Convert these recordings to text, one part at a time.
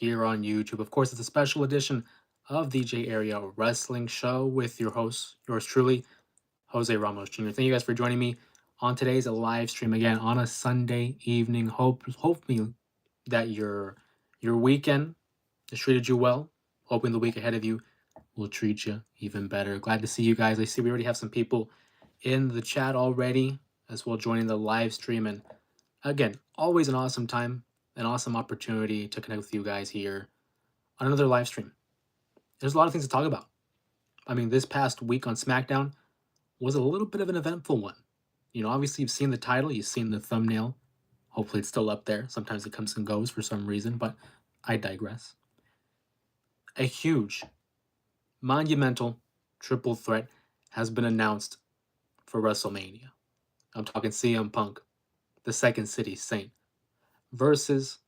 here on YouTube. Of course, it's a special edition of the J Area Wrestling Show with your host, yours truly, Jose Ramos Jr. Thank you guys for joining me on today's live stream again on a Sunday evening. Hopefully that your weekend has treated you well. Hoping the week ahead of you will treat you even better. Glad to see you guys. I see we already have some people in the chat already as well joining the live stream. And again, always an awesome time, an awesome opportunity to connect with you guys here on another live stream. There's a lot of things to talk about. I mean, this past week on SmackDown was a little bit of an eventful one. You know, obviously you've seen the title, you've seen the thumbnail. Hopefully it's still up there. Sometimes it comes and goes for some reason, but I digress. A huge, monumental triple threat has been announced for WrestleMania. I'm talking CM Punk, the Second City Saint, versus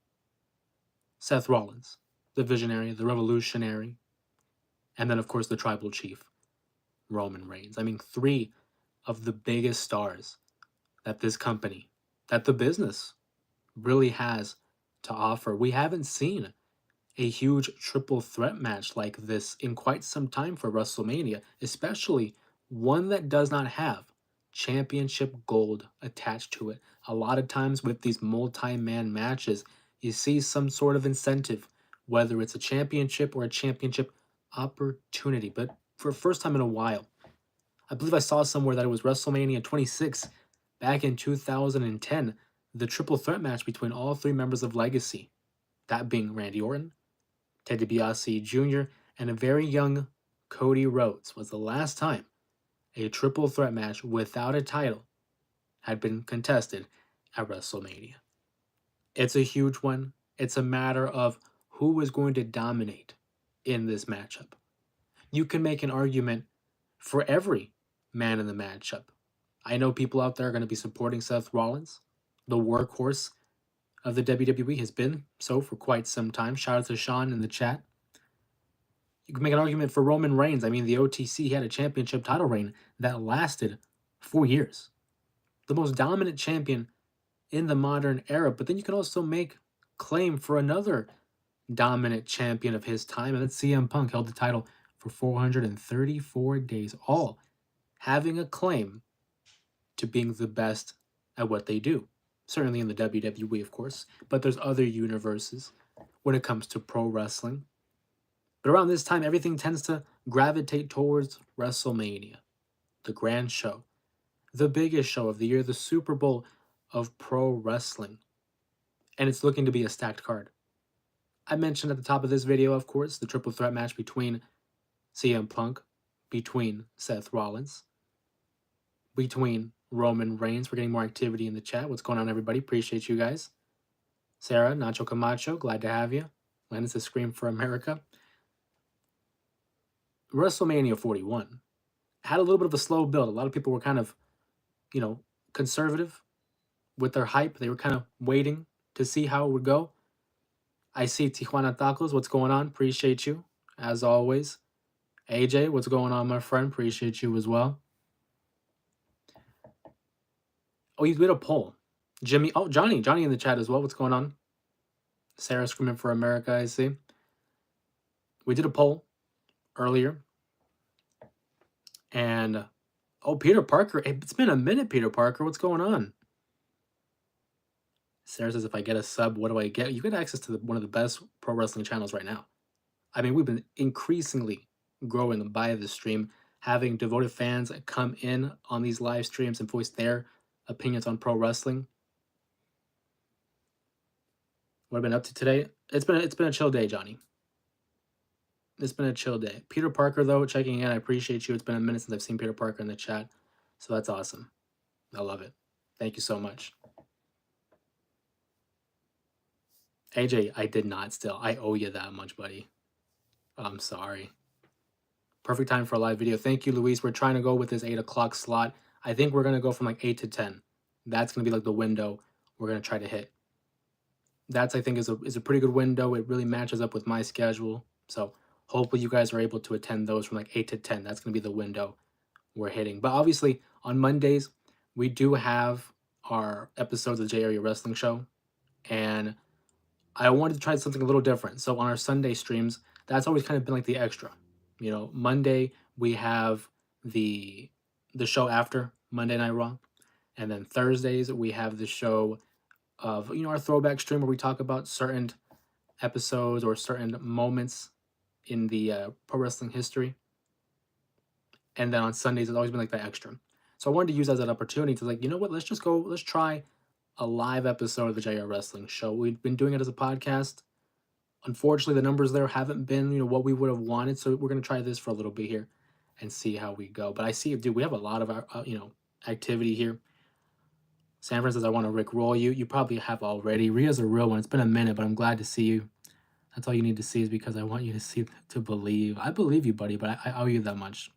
Seth Rollins, the Visionary, the Revolutionary, and then, of course, the Tribal Chief, Roman Reigns. I mean, three of the biggest stars that this company, that the business really has to offer. We haven't seen a huge triple threat match like this in quite some time for WrestleMania, especially one that does not have championship gold attached to it. A lot of times with these multi-man matches, you see some sort of incentive, whether it's a championship or a championship opportunity. But for the first time in a while, I believe I saw somewhere that it was WrestleMania 26 back in 2010, the triple threat match between all three members of Legacy, that being Randy Orton, Ted DiBiase Jr., and a very young Cody Rhodes, was the last time a triple threat match without a title had been contested at WrestleMania. It's a huge one. It's a matter of who is going to dominate in this matchup. You can make an argument for every man in the matchup. I know people out there are going to be supporting Seth Rollins, the workhorse of the WWE, has been so for quite some time. Shout out to Sean in the chat. You can make an argument for Roman Reigns. I mean, the OTC had a championship title reign that lasted 4 years. The most dominant champion in the modern era. But then you can also make claim for another dominant champion of his time, and that's CM Punk. Held the title for 434 days, all having a claim to being the best at what they do. Certainly in the WWE, of course, but there's other universes when it comes to pro wrestling. But around this time, everything tends to gravitate towards WrestleMania, the grand show, the biggest show of the year, the Super Bowl of pro wrestling. And it's looking to be a stacked card. I mentioned at the top of this video, of course, the triple threat match between CM Punk, between Seth Rollins, between Roman Reigns. We're getting more activity in the chat. What's going on, everybody? Appreciate you guys. Sarah, Nacho Camacho, glad to have you. Lennox is Scream for America. WrestleMania 41 had a little bit of a slow build. A lot of people were kind of, conservative with their hype. They were kind of waiting to see how it would go. I see Tijuana Tacos. What's going on? Appreciate you, as always. AJ, what's going on, my friend? Appreciate you as well. Oh, you did a poll. Jimmy. Oh, Johnny in the chat as well. What's going on? Sarah Screaming for America, I see. We did a poll earlier. And, Peter Parker. It's been a minute, Peter Parker. What's going on? Sarah says, if I get a sub, what do I get? You get access to one of the best pro wrestling channels right now. I mean, we've been increasingly growing by the stream, having devoted fans come in on these live streams and voice their opinions on pro wrestling. What have I been up to today? It's been a chill day, Johnny. It's been a chill day. Peter Parker, though, checking in. I appreciate you. It's been a minute since I've seen Peter Parker in the chat, so that's awesome. I love it. Thank you so much. AJ, I did not still. I owe you that much, buddy. I'm sorry. Perfect time for a live video. Thank you, Luis. We're trying to go with this 8 o'clock slot. I think we're going to go from like 8 to 10. That's going to be like the window we're going to try to hit. That's, I think, is a pretty good window. It really matches up with my schedule. So hopefully you guys are able to attend those from like 8 to 10. That's going to be the window we're hitting. But obviously, on Mondays, we do have our episodes of the J Area Wrestling Show. And I wanted to try something a little different. So on our Sunday streams, that's always kind of been like the extra. Monday we have the the show after Monday Night Raw, and then Thursdays we have the show of our throwback stream where we talk about certain episodes or certain moments in the pro wrestling history. And then on Sundays it's always been like that extra. So I wanted to use that as an opportunity to like, you know what, let's just go, let's try a live episode of the JR Wrestling Show. We've been doing it as a podcast. Unfortunately, the numbers there haven't been, what we would have wanted. So we're gonna try this for a little bit here and see how we go. But I see, dude, we have a lot of activity here. Sanford says, "I want to Rick roll you." You probably have already. Rhea's a real one. It's been a minute, but I'm glad to see you. That's all you need to see is because I want you to see to believe. I believe you, buddy, but I owe you that much.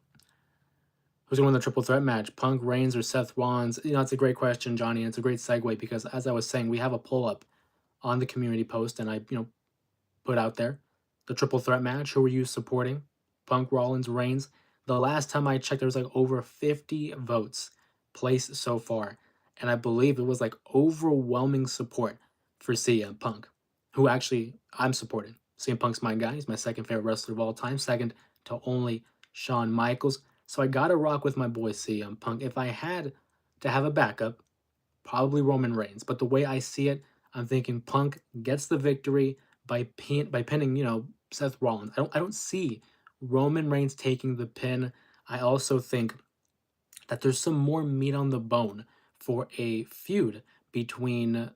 Who's gonna win the triple threat match? Punk, Reigns, or Seth Rollins? It's a great question, Johnny, and it's a great segue because as I was saying, we have a pull up on the community post, and I put out there the triple threat match. Who were you supporting? Punk, Rollins, Reigns. The last time I checked, there was like over 50 votes placed so far, and I believe it was like overwhelming support for CM Punk, who actually I'm supporting. CM Punk's my guy. He's my second favorite wrestler of all time, second to only Shawn Michaels. So I gotta rock with my boy CM Punk. If I had to have a backup, probably Roman Reigns. But the way I see it, I'm thinking Punk gets the victory by pinning, Seth Rollins. I don't see Roman Reigns taking the pin. I also think that there's some more meat on the bone for a feud between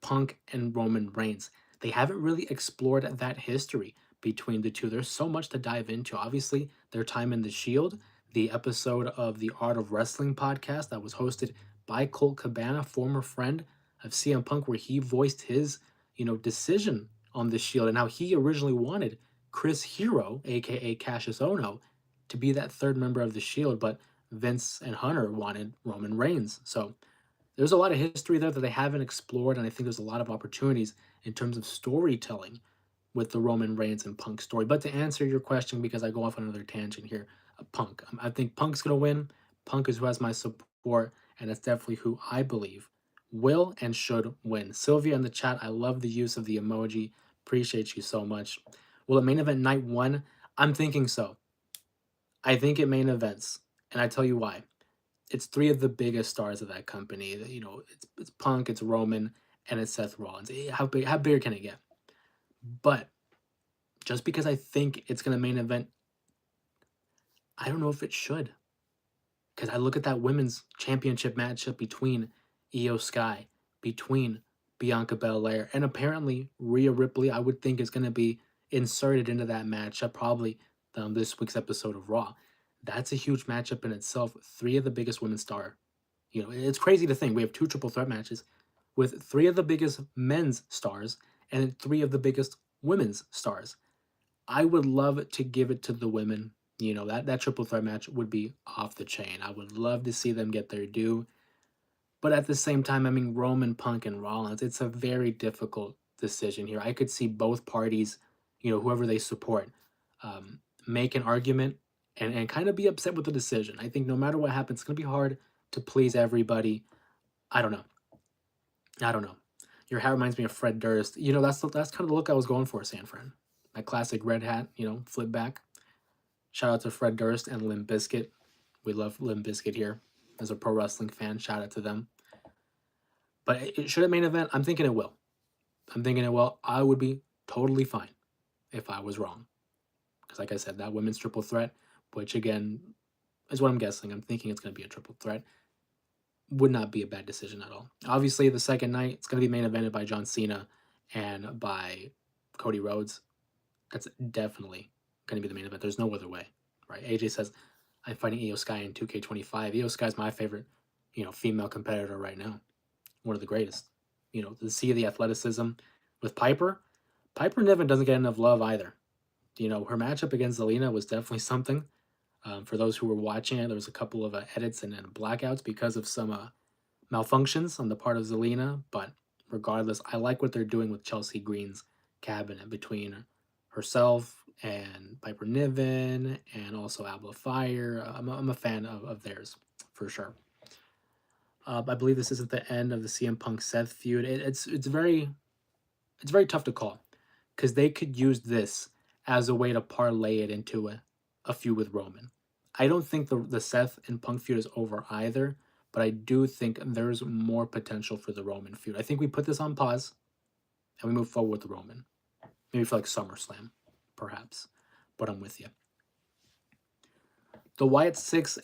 Punk and Roman Reigns. They haven't really explored that history between the two. There's so much to dive into. Obviously, their time in the Shield, the episode of the Art of Wrestling podcast that was hosted by Colt Cabana, former friend of CM Punk, where he voiced his, decision on the Shield and how he originally wanted Chris Hero, aka Cassius Ono, to be that third member of the Shield, but Vince and Hunter wanted Roman Reigns. So there's a lot of history there that they haven't explored, and I think there's a lot of opportunities in terms of storytelling with the Roman Reigns and Punk story. But to answer your question, because I go off on another tangent here, Punk. I think Punk's gonna win. Punk is who has my support, and that's definitely who I believe will and should win. Sylvia in the chat, I love the use of the emoji. Appreciate you so much. Will it main event night one? I'm thinking so. I think it main events, and I tell you why. It's three of the biggest stars of that company. It's Punk, it's Roman, and it's Seth Rollins. How big can it get? But just because I think it's gonna main event, I don't know if it should. Because I look at that women's championship matchup between Io Sky, between Bianca Belair, and apparently Rhea Ripley, I would think is gonna be inserted into that matchup, probably this week's episode of Raw. That's a huge matchup in itself. Three of the biggest women's star. It's crazy to think we have two triple threat matches with three of the biggest men's stars and three of the biggest women's stars. I would love to give it to the women. That triple threat match would be off the chain. I would love to see them get their due. But at the same time, I mean, Roman, Punk, and Rollins, it's a very difficult decision here. I could see both parties, whoever they support, make an argument and kind of be upset with the decision. I think no matter what happens, it's going to be hard to please everybody. I don't know. I don't know. Your hat reminds me of Fred Durst. That's kind of the look I was going for, Sanfran. My classic red hat, flip back. Shout out to Fred Durst and Limp Bizkit. We love Limp Bizkit here. As a pro wrestling fan, shout out to them. But should it main event? I'm thinking it will. I would be totally fine if I was wrong. Because like I said, that women's triple threat, which again is what I'm guessing. I'm thinking it's going to be a triple threat. Would not be a bad decision at all. Obviously, the second night, it's going to be main evented by John Cena and by Cody Rhodes. That's definitely going to be the main event. There's no other way, right? AJ says, I'm fighting Io Sky in 2K25. Io Sky is my favorite, female competitor right now. One of the greatest. To see the athleticism with Piper. Piper Niven doesn't get enough love either. Her matchup against Zelina was definitely something. For those who were watching it, there was a couple of edits and blackouts because of some malfunctions on the part of Zelina. But regardless, I like what they're doing with Chelsea Green's cabinet between herself and Piper Niven and also Abla Fire. I'm a fan of theirs for sure. I believe this isn't the end of the CM Punk Seth feud. It's very It's very tough to call because they could use this as a way to parlay it into a feud with Roman. I don't think the Seth and Punk feud is over either, but I do think there's more potential for the Roman feud. I think we put this on pause and we move forward with the Roman. Maybe for like SummerSlam, perhaps. But I'm with you. The Wyatt Six,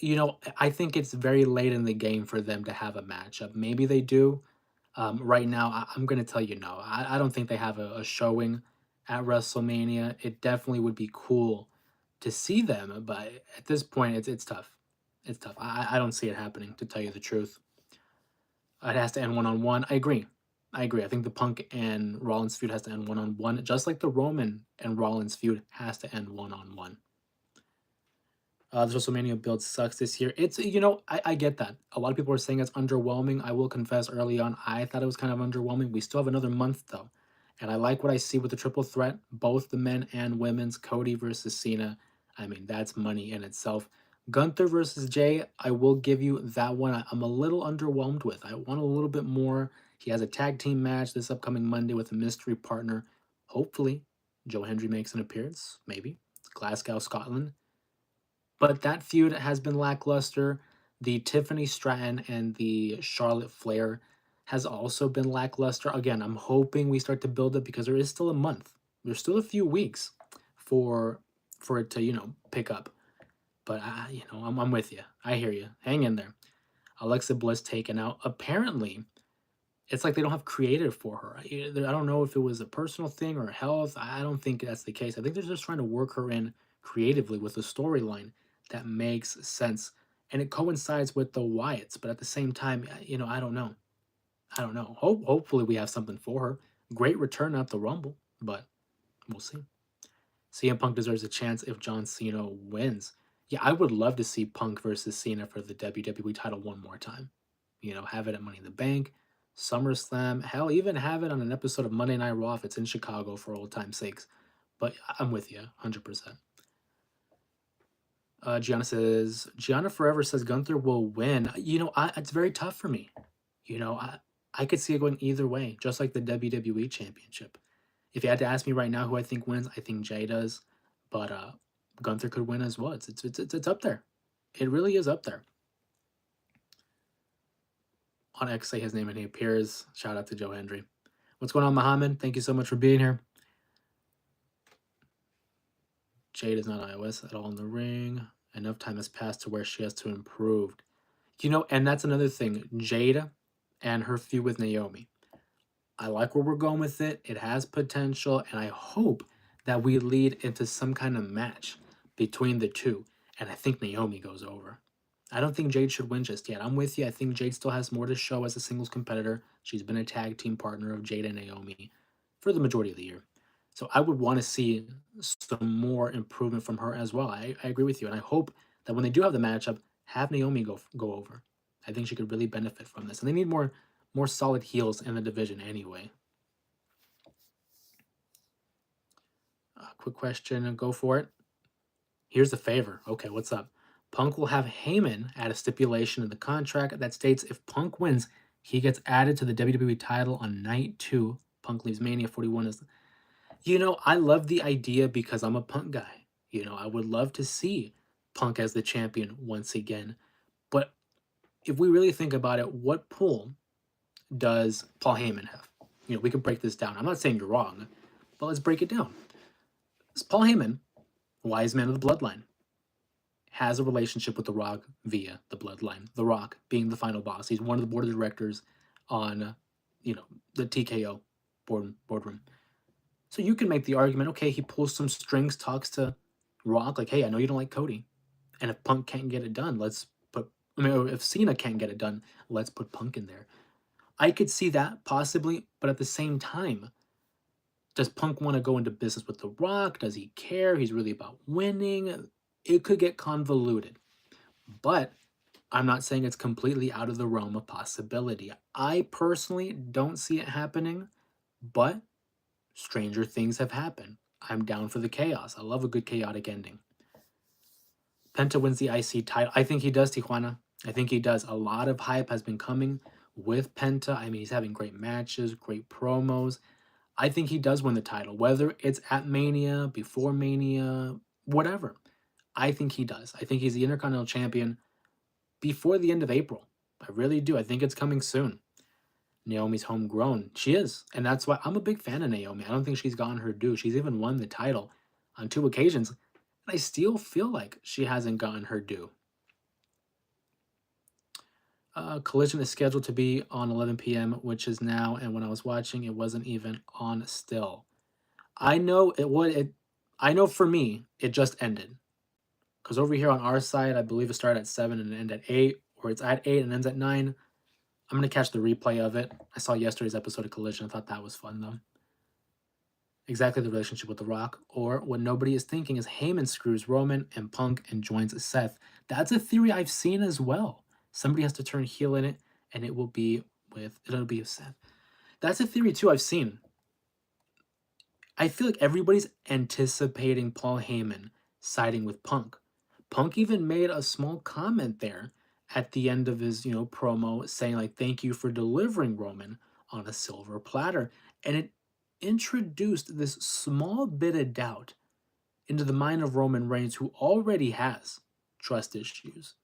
I think it's very late in the game for them to have a matchup. Maybe they do. Right now, I'm going to tell you no. I don't think they have a showing at WrestleMania. It definitely would be cool to see them, but at this point, it's tough. It's tough. I don't see it happening, to tell you the truth. It has to end one on one. I agree. I agree. I think the Punk and Rollins feud has to end one on one, just like the Roman and Rollins feud has to end one on one. The WrestleMania build sucks this year. It's, I get that. A lot of people are saying it's underwhelming. I will confess early on, I thought it was kind of underwhelming. We still have another month, though. And I like what I see with the triple threat, both the men and women's, Cody versus Cena. I mean, that's money in itself. Gunther versus Jay, I will give you that one. I'm a little underwhelmed with. I want a little bit more. He has a tag team match this upcoming Monday with a mystery partner. Hopefully, Joe Hendry makes an appearance. Maybe. Glasgow, Scotland. But that feud has been lackluster. The Tiffany Stratton and the Charlotte Flair has also been lackluster. Again, I'm hoping we start to build it because there is still a month. There's still a few weeks for it to, pick up. But I'm with you. I hear you. Hang in there. Alexa Bliss taken out. Apparently, it's like they don't have creative for her. I don't know if it was a personal thing or health. I don't think that's the case. I think they're just trying to work her in creatively with a storyline that makes sense. And it coincides with the Wyatts, but at the same time, I don't know. I don't know. Hopefully we have something for her. Great return at the Rumble, but we'll see. CM Punk deserves a chance if John Cena wins. Yeah, I would love to see Punk versus Cena for the WWE title one more time. Have it at Money in the Bank, SummerSlam, hell, even have it on an episode of Monday Night Raw if it's in Chicago for old time's sakes. But I'm with you, 100%. Gianna Forever says Gunther will win. It's very tough for me. I could see it going either way, just like the WWE Championship. If you had to ask me right now who I think wins, I think Jay does, but Gunther could win as well. It's up there. It really is up there. On X, say his name and he appears. Shout out to Joe Hendry. What's going on, Muhammad? Thank you so much for being here. Jade is not iOS at all in the ring. Enough time has passed to where she has to improve. And that's another thing. Jada and her feud with Naomi. I like where we're going with it. It has potential, and I hope that we lead into some kind of match between the two. And I think Naomi goes over. I don't think Jade should win just yet. I'm with you. I think Jade still has more to show as a singles competitor. She's been a tag team partner of Jade and Naomi for the majority of the year. So I would want to see some more improvement from her as well. I agree with you. And I hope that when they do have the matchup, have Naomi go over. I think she could really benefit from this. And they need more solid heels in the division anyway. Quick question, go for it. Here's the favor. Okay, what's up? Punk will have Heyman add a stipulation in the contract that states if Punk wins, he gets added to the WWE title on night 2. Punk leaves Mania 41 as... I love the idea because I'm a Punk guy. I would love to see Punk as the champion once again. But if we really think about it, what pull does Paul Heyman have? We could break this down. I'm not saying you're wrong, but let's break it down. Paul Heyman, wise man of the bloodline, has a relationship with The Rock via the bloodline. The Rock being the final boss. He's one of the board of directors on, the TKO boardroom. So you can make the argument, okay, he pulls some strings, talks to Rock, like, hey, I know you don't like Cody. And if Punk can't get it done, if Cena can't get it done, let's put Punk in there. I could see that possibly, but at the same time, does Punk want to go into business with The Rock? Does he care? He's really about winning. It could get convoluted. But I'm not saying it's completely out of the realm of possibility. I personally don't see it happening, but stranger things have happened. I'm down for the chaos. I love a good chaotic ending. Penta wins the IC title. I think he does, Tijuana. I think he does. A lot of hype has been coming with Penta. I mean, he's having great matches, great promos. I think he does win the title, whether it's at Mania, before Mania, whatever. I think he does. I think he's the Intercontinental Champion before the end of April. I really do. I think it's coming soon. Naomi's homegrown. She is. And that's why I'm a big fan of Naomi. I don't think she's gotten her due. She's even won the title on 2 occasions. And I still feel like she hasn't gotten her due. Collision is scheduled to be on 11 p.m., which is now. And when I was watching, it wasn't even on still. I know it would. I know for me, it just ended. Because over here on our side, I believe it started at 7 and ended at 8, or it's at 8 and ends at 9. I'm going to catch the replay of it. I saw yesterday's episode of Collision. I thought that was fun, though. Exactly the relationship with The Rock. Or what nobody is thinking is Heyman screws Roman and Punk and joins Seth. That's a theory I've seen as well. Somebody has to turn heel in it, and it'll be with Seth. That's a theory, too, I've seen. I feel like everybody's anticipating Paul Heyman siding with Punk. Punk even made a small comment there at the end of his, promo saying like thank you for delivering Roman on a silver platter. And it introduced this small bit of doubt into the mind of Roman Reigns, who already has trust issues.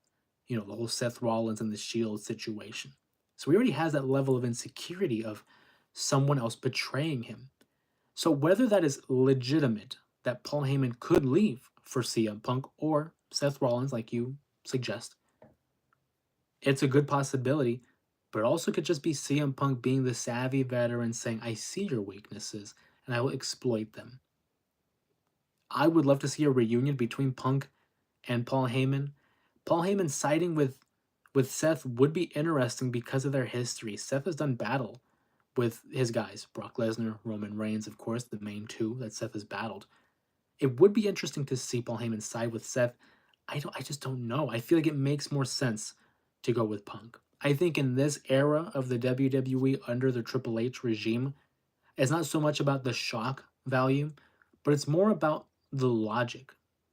The whole Seth Rollins and the Shield situation. So he already has that level of insecurity of someone else betraying him. So whether that is legitimate, that Paul Heyman could leave for CM Punk or Seth Rollins, like you suggest, it's a good possibility, but it also could just be CM Punk being the savvy veteran saying, I see your weaknesses and I will exploit them. I would love to see a reunion between Punk and Paul Heyman. Paul Heyman siding with Seth would be interesting because of their history. Seth has done battle with his guys, Brock Lesnar, Roman Reigns, of course, the main two that Seth has battled. It would be interesting to see Paul Heyman side with Seth. I just don't know. I feel like it makes more sense to go with Punk. I think in this era of the WWE under the Triple H regime, it's not so much about the shock value, but it's more about the logic.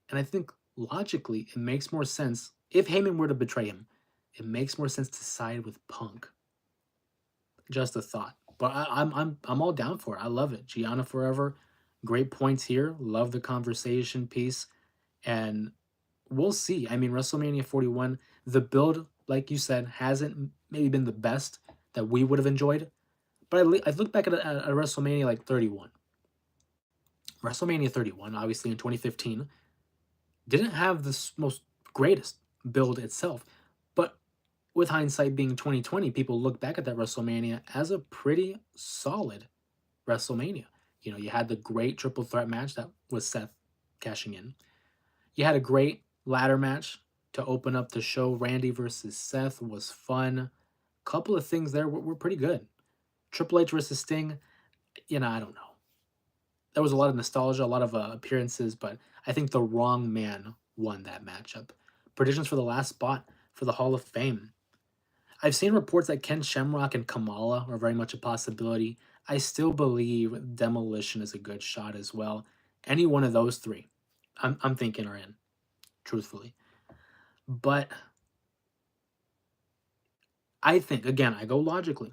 And I think logically it makes more sense if Heyman were to betray him. It makes more sense to side with Punk. Just a thought. But I'm all down for it. I love it. Gianna Forever, great points here. Love the conversation piece, and we'll see. I mean, WrestleMania 41, the build, like you said, hasn't maybe been the best that we would have enjoyed. But I look back at a WrestleMania like 31. WrestleMania 31, obviously in 2015, didn't have the most greatest build itself, but with hindsight being 2020, people look back at that WrestleMania as a pretty solid WrestleMania. You had the great triple threat match that was Seth cashing in. You had a great ladder match to open up the show. Randy versus Seth was fun. Couple of things there were pretty good. Triple H versus Sting, I don't know. There was a lot of nostalgia, a lot of appearances, but I think the wrong man won that matchup. Predictions for the last spot for the Hall of Fame. I've seen reports that Ken Shamrock and Kamala are very much a possibility. I still believe Demolition is a good shot as well. Any one of those three, I'm thinking are in, truthfully. But I think, again, I go logically.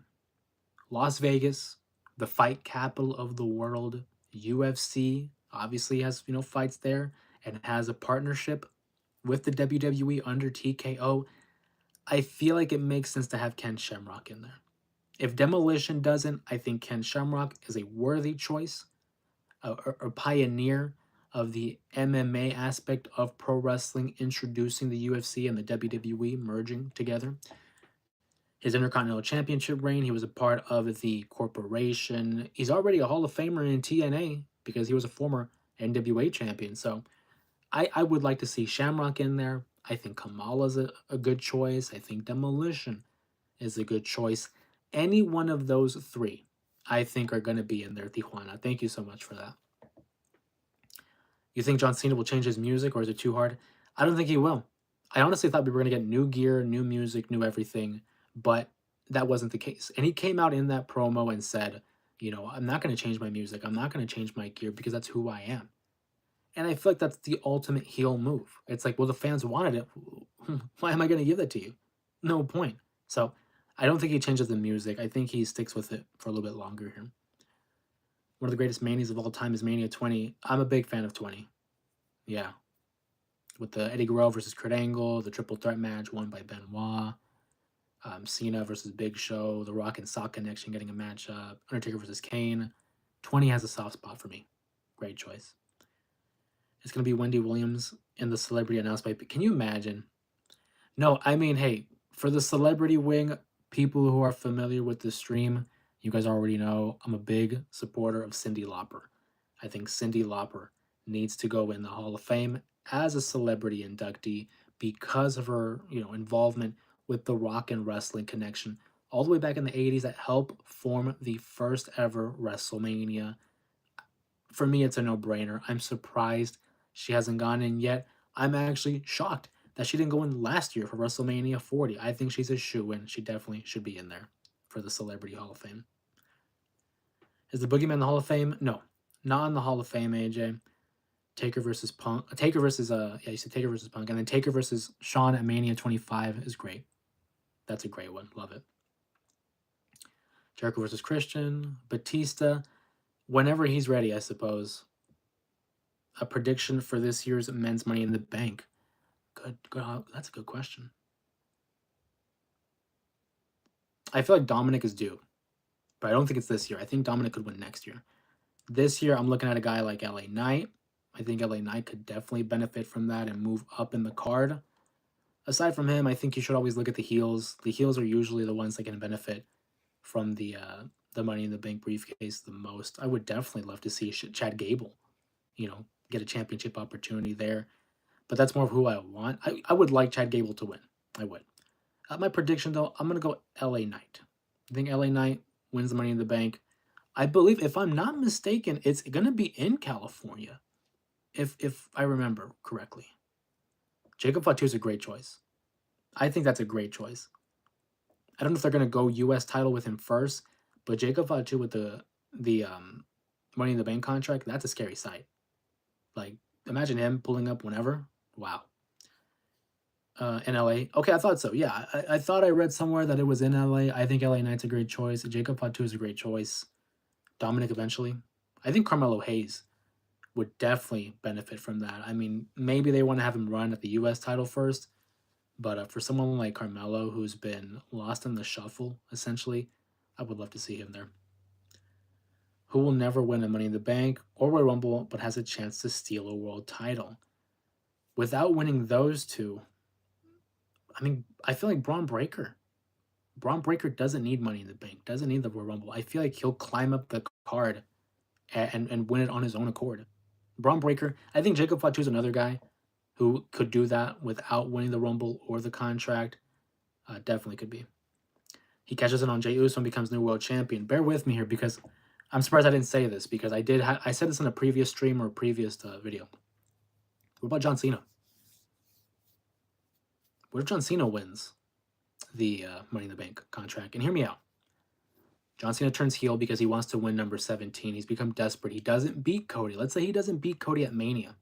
Las Vegas, the fight capital of the world, UFC obviously has, fights there and has a partnership with the WWE under TKO. I feel like it makes sense to have Ken Shamrock in there. If Demolition doesn't, I think Ken Shamrock is a worthy choice, a pioneer of the MMA aspect of pro wrestling, introducing the UFC and the WWE merging together. His Intercontinental Championship reign, he was a part of the corporation. He's already a Hall of Famer in TNA because he was a former NWA champion. So I would like to see Shamrock in there. I think Kamala's a good choice. I think Demolition is a good choice. Any one of those three, I think, are going to be in there, Tijuana. Thank you so much for that. You think John Cena will change his music, or is it too hard? I don't think he will. I honestly thought we were going to get new gear, new music, new everything, but that wasn't the case. And he came out in that promo and said, I'm not going to change my music. I'm not going to change my gear because that's who I am. And I feel like that's the ultimate heel move. It's like, well, the fans wanted it. Why am I going to give that to you? No point. So I don't think he changes the music. I think he sticks with it for a little bit longer here. One of the greatest manias of all time is Mania 20. I'm a big fan of 20. Yeah. With the Eddie Guerrero versus Kurt Angle, the triple threat match won by Benoit, Cena versus Big Show, The Rock and Sock Connection getting a matchup, Undertaker versus Kane. 20 has a soft spot for me. Great choice. It's going to be Wendy Williams in the celebrity announced by. Can you imagine? No, I mean, hey, for the celebrity wing, people who are familiar with the stream, you guys already know I'm a big supporter of Cyndi Lauper. I think Cyndi Lauper needs to go in the Hall of Fame as a celebrity inductee because of her, involvement with the rock and wrestling connection all the way back in the 80s that helped form the first ever WrestleMania. For me, it's a no-brainer. I'm surprised she hasn't gone in yet. I'm actually shocked that she didn't go in last year for WrestleMania 40. I think she's a shoo-in. She definitely should be in there for the Celebrity Hall of Fame. Is the Boogeyman in the Hall of Fame? No, not in the Hall of Fame, AJ. Taker versus Punk. Taker versus you said Taker versus Punk, and then Taker versus Shawn at Mania 25 is great. That's a great one. Love it. Jericho versus Christian. Batista. Whenever he's ready, I suppose. A prediction for this year's Men's Money in the Bank. Good. That's a good question. I feel like Dominic is due, but I don't think it's this year. I think Dominic could win next year. This year, I'm looking at a guy like LA Knight. I think LA Knight could definitely benefit from that and move up in the card. Aside from him, I think you should always look at the heels. The heels are usually the ones that can benefit from the Money in the Bank briefcase the most. I would definitely love to see Chad Gable, get a championship opportunity there. But that's more of who I want. I would like Chad Gable to win. I would. My prediction, though, I'm going to go LA Knight. I think LA Knight wins the Money in the Bank. I believe, if I'm not mistaken, it's going to be in California, if I remember correctly. Jacob Fatu is a great choice. I think that's a great choice. I don't know if they're going to go U.S. title with him first, but Jacob Fatu with the Money in the Bank contract, that's a scary sight. Like, imagine him pulling up whenever. Wow. In LA. Okay, I thought so. Yeah, I thought I read somewhere that it was in LA. I think LA Knight's a great choice. Jacob Fatu is a great choice. Dominic eventually. I think Carmelo Hayes would definitely benefit from that. I mean, maybe they want to have him run at the U.S. title first, but for someone like Carmelo, who's been lost in the shuffle, essentially, I would love to see him there. Who will never win a Money in the Bank or Royal Rumble, but has a chance to steal a world title? Without winning those two, I mean, I feel like Braun Breaker. Braun Breaker doesn't need Money in the Bank, doesn't need the Royal Rumble. I feel like he'll climb up the card and win it on his own accord. Braun Breaker, I think Jacob Fatu is another guy who could do that without winning the Rumble or the contract. Definitely could be. He catches it on Jey Uso and becomes new world champion. Bear with me here because I'm surprised I didn't say this because I said this in a previous stream or previous video. What about John Cena? What if John Cena wins the Money in the Bank contract? And hear me out. John Cena turns heel because he wants to win number 17. He's become desperate. He doesn't beat Cody. Let's say he doesn't beat Cody at Mania.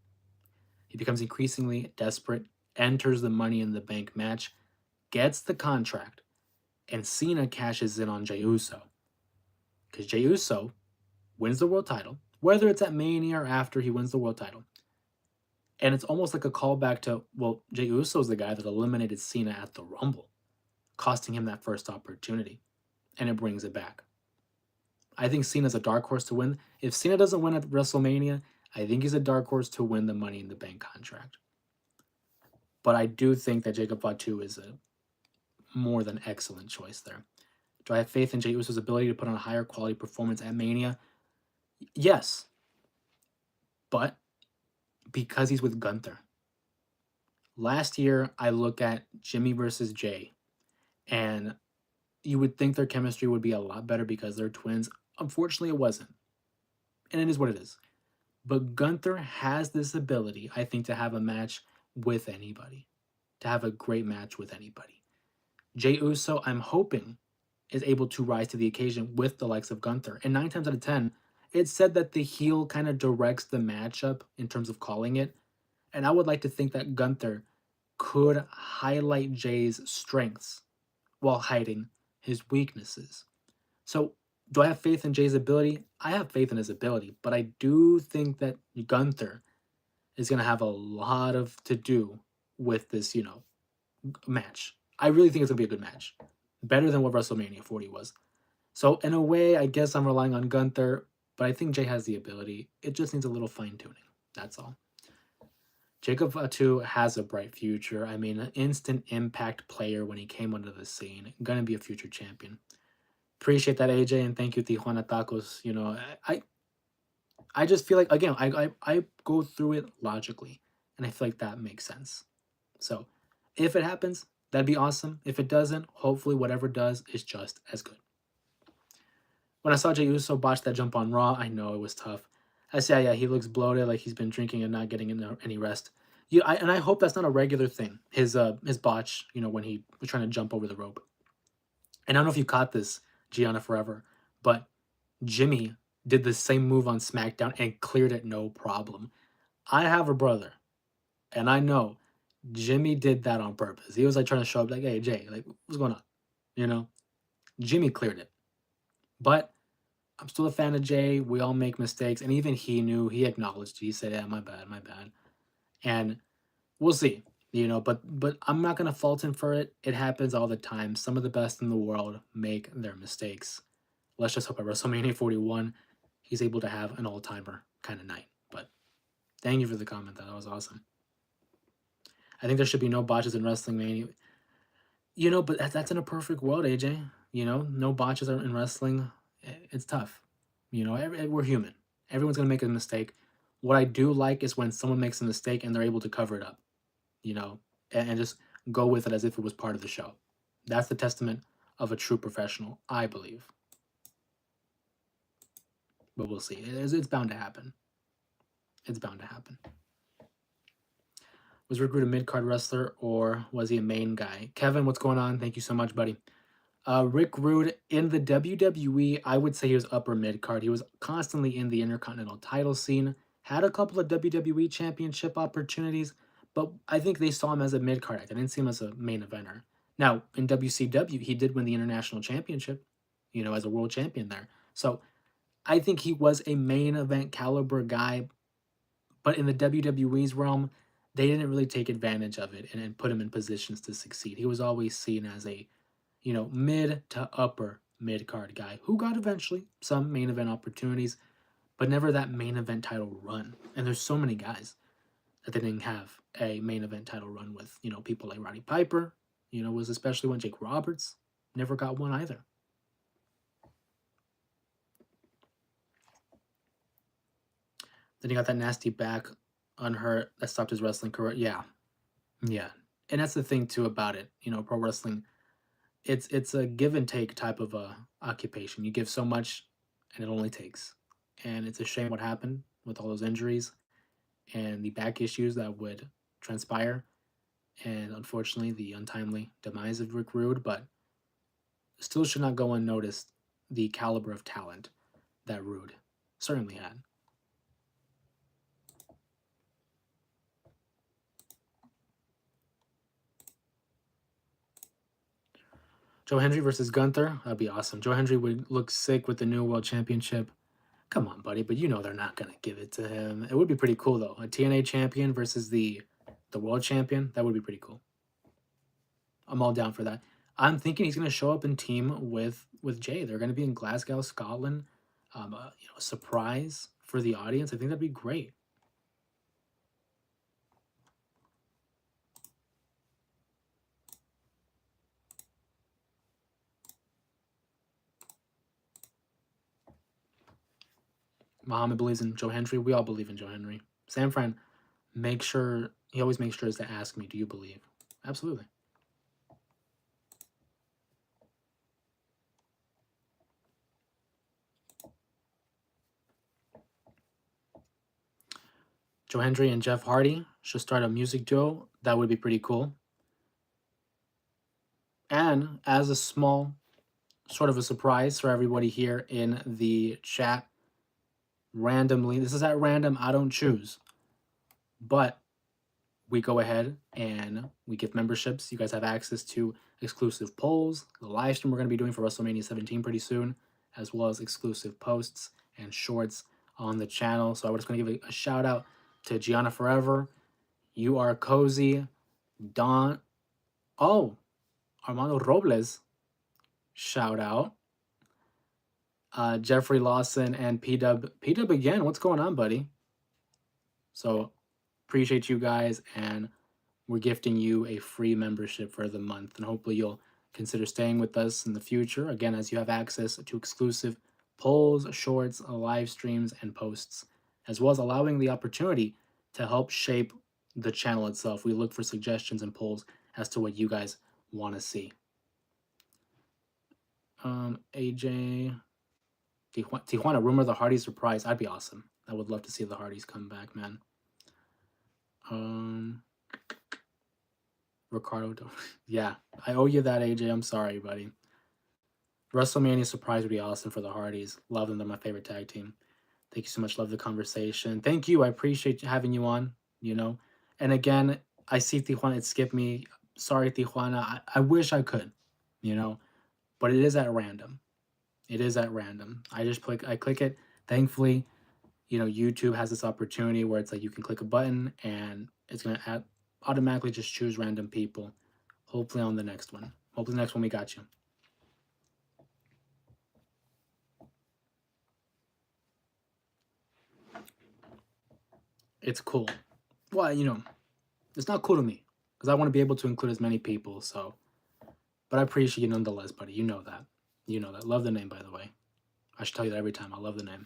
He becomes increasingly desperate, enters the Money in the Bank match, gets the contract, and Cena cashes in on Jey Uso. Because Jey Uso wins the world title, whether it's at Mania or after he wins the world title. And it's almost like a callback to, well, Jey Uso is the guy that eliminated Cena at the Rumble, costing him that first opportunity. And it brings it back. I think Cena's a dark horse to win. If Cena doesn't win at WrestleMania, I think he's a dark horse to win the Money in the Bank contract. But I do think that Jacob Fatu is a more than excellent choice there. Do I have faith in Jey Uso's ability to put on a higher quality performance at Mania? Yes. But because he's with Gunther. Last year, I look at Jimmy versus Jay, and you would think their chemistry would be a lot better because they're twins. Unfortunately, it wasn't. And it is what it is. But Gunther has this ability, I think, to have a match with anybody. To have a great match with anybody. Jey Uso, I'm hoping, is able to rise to the occasion with the likes of Gunther. And 9 times out of 10, it's said that the heel kind of directs the matchup in terms of calling it. And I would like to think that Gunther could highlight Jay's strengths while hiding his weaknesses. So Do I have faith in Jay's ability? I have faith in his ability, but I do think that Gunther is going to have a lot of to do with this, match. I really think it's going to be a good match. Better than what WrestleMania 40 was. So, in a way, I guess I'm relying on Gunther, but I think Jay has the ability. It just needs a little fine tuning. That's all. Jacob Fatu has a bright future. I mean, an instant impact player when he came onto the scene. Gonna be a future champion. Appreciate that, AJ, and thank you, Tijuana Tacos. I just feel like, again, I go through it logically, and I feel like that makes sense. So, if it happens, that'd be awesome. If it doesn't, hopefully whatever does is just as good. When I saw Jey Uso botch that jump on Raw, I know it was tough. I said, yeah, he looks bloated, like he's been drinking and not getting any rest. And I hope that's not a regular thing. His botch, when he was trying to jump over the rope. And I don't know if you caught this, Gianna Forever, but Jimmy did the same move on SmackDown and cleared it no problem. I have a brother, and I know Jimmy did that on purpose. He was like trying to show up, like, hey Jay, like what's going on? Jimmy cleared it, but I'm still a fan of Jay. We all make mistakes, and even he knew. He acknowledged. He said, "Yeah, my bad, my bad." And we'll see, But I'm not gonna fault him for it. It happens all the time. Some of the best in the world make their mistakes. Let's just hope at WrestleMania 41, he's able to have an all timer kind of night. But thank you for the comment. That was awesome. I think there should be no botches in wrestling, man. But that's in a perfect world, AJ. No botches in wrestling. It's tough. We're human. Everyone's gonna make a mistake. What I do like is when someone makes a mistake and they're able to cover it up, and just go with it as if it was part of the show. That's the testament of a true professional, I believe. But we'll see. It's bound to happen. It's bound to happen. Was Rick Rude a mid card wrestler or was he a main guy? Kevin, what's going on? Thank you so much, buddy. Rick Rude in the WWE, I would say he was upper mid card. He was constantly in the Intercontinental title scene, had a couple of WWE championship opportunities, but I think they saw him as a mid card act. I didn't see him as a main eventer. Now, in WCW, he did win the International Championship, as a world champion there. So I think he was a main event caliber guy, but in the WWE's realm, they didn't really take advantage of it and put him in positions to succeed. He was always seen as a mid to upper mid card guy who got eventually some main event opportunities, but never that main event title run. And there's so many guys that they didn't have a main event title run with. People like Roddy Piper, was especially when Jake Roberts never got one either. Then he got that nasty back unhurt that stopped his wrestling career. Yeah. And that's the thing too about it. Pro wrestling, it's a give and take type of a occupation. You give so much and it only takes. And it's a shame what happened with all those injuries and the back issues that would transpire. And unfortunately, the untimely demise of Rick Rude, but still should not go unnoticed the caliber of talent that Rude certainly had. Joe Hendry versus Gunther, that'd be awesome. Joe Hendry would look sick with the new world championship. Come on, buddy, but they're not gonna give it to him. It would be pretty cool though. A TNA champion versus the world champion. That would be pretty cool. I'm all down for that. I'm thinking he's gonna show up and team with Jay. They're gonna be in Glasgow, Scotland. A surprise for the audience. I think that'd be great. Muhammad believes in Joe Hendry. We all believe in Joe Hendry. Sam Fran, he always makes sure to ask me, do you believe? Absolutely. Joe Hendry and Jeff Hardy should start a music duo. That would be pretty cool. And as a small sort of a surprise for everybody here in the chat, randomly, this is at random, I don't choose, but we go ahead and we give memberships. You guys have access to exclusive polls, the live stream we're going to be doing for WrestleMania 17 pretty soon, as well as exclusive posts and shorts on the channel. So I was just going to give a shout out to Gianna Forever. You are cozy. Don. Oh, Armando Robles. Shout out. Jeffrey Lawson and P Dub. P Dub again. What's going on, buddy? So appreciate you guys, and we're gifting you a free membership for the month, and hopefully you'll consider staying with us in the future. Again, as you have access to exclusive polls, shorts, live streams, and posts, as well as allowing the opportunity to help shape the channel itself. We look for suggestions and polls as to what you guys want to see. AJ Tijuana, rumor the Hardys surprise. That'd be awesome. I would love to see the Hardys come back, man. Ricardo, yeah, I owe you that, AJ. I'm sorry, buddy. WrestleMania surprise would be awesome for the Hardys. Love them. They're my favorite tag team. Thank you so much. Love the conversation. Thank you. I appreciate having you on, you know. And again, I see Tijuana. It skipped me. Sorry, Tijuana. I wish I could, you know, but it is at random. It is at random. I click it. Thankfully, you know, YouTube has this opportunity where it's like you can click a button and it's going to automatically just choose random people. Hopefully on the next one. Hopefully the next one we got you. It's cool. Well, you know, it's not cool to me because I want to be able to include as many people. So, but I appreciate you nonetheless, buddy. You know that. You know that. Love the name, by the way. I should tell you that every time. I love the name.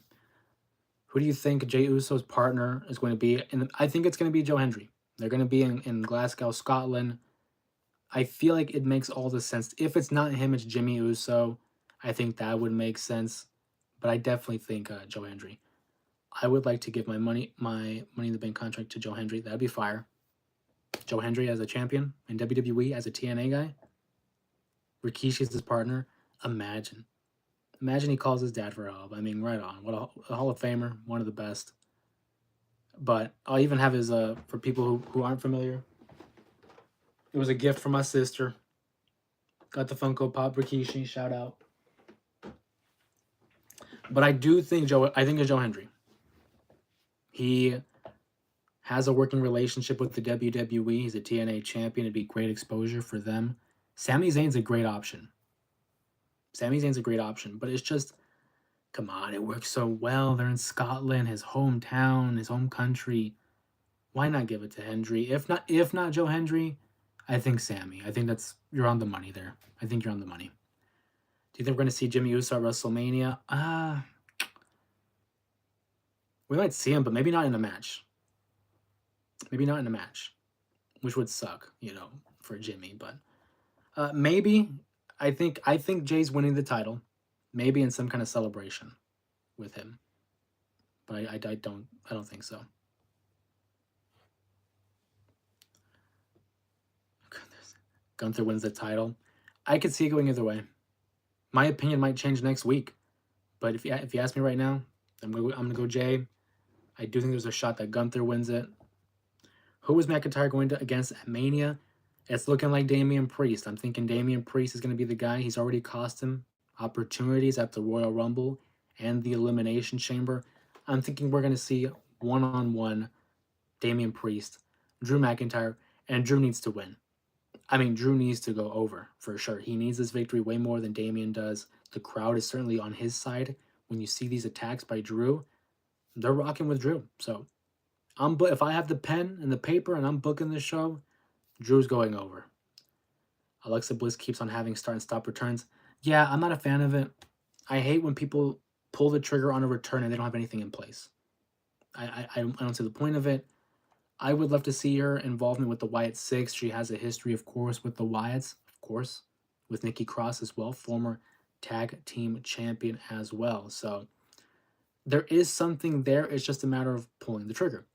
Who do you think Jey Uso's partner is going to be? And I think it's going to be Joe Hendry. They're going to be in Glasgow, Scotland. I feel like it makes all the sense. If it's not him, it's Jimmy Uso. I think that would make sense. But I definitely think Joe Hendry. I would like to give my money in the bank contract to Joe Hendry. That'd be fire. Joe Hendry as a champion in WWE as a TNA guy. Rikishi's his partner. Imagine he calls his dad for help. I mean, right on. What a Hall of Famer, one of the best. But I'll even have his for people who aren't familiar. It was a gift from my sister. Got the Funko Pop Rikishi. Shout out. But I do think it's Joe Hendry. He has a working relationship with the WWE. He's a TNA champion. It'd be great exposure for them. Sami Zayn's a great option. But it's just, come on, it works so well. They're in Scotland, his hometown, his home country. Why not give it to Hendry? If not Joe Hendry, I think Sami. I think you're on the money there. I think you're on the money. Do you think we're going to see Jimmy Uso at WrestleMania? We might see him, but maybe not in a match. Which would suck, you know, for Jimmy. But maybe. I think Jay's winning the title. Maybe in some kind of celebration with him. But I don't think so. Gunther wins the title. I could see it going either way. My opinion might change next week. But if you ask me right now, I'm gonna go Jay. I do think there's a shot that Gunther wins it. Who is McIntyre going against at Mania? It's looking like Damian Priest. I'm thinking Damian Priest is going to be the guy. He's already cost him opportunities at the Royal Rumble and the Elimination Chamber. I'm thinking we're going to see one-on-one Damian Priest, Drew McIntyre, and Drew needs to win. I mean, Drew needs to go over for sure. He needs this victory way more than Damian does. The crowd is certainly on his side. When you see these attacks by Drew, they're rocking with Drew. So if I have the pen and the paper and I'm booking the show, Drew's going over. Alexa Bliss keeps on having start and stop returns. Yeah, I'm not a fan of it. I hate when people pull the trigger on a return and they don't have anything in place. I don't see the point of it. I would love to see her involvement with the Wyatt Six. She has a history, of course, with the Wyatts, of course, with Nikki Cross as well, former tag team champion as well. So there is something there. It's just a matter of pulling the trigger.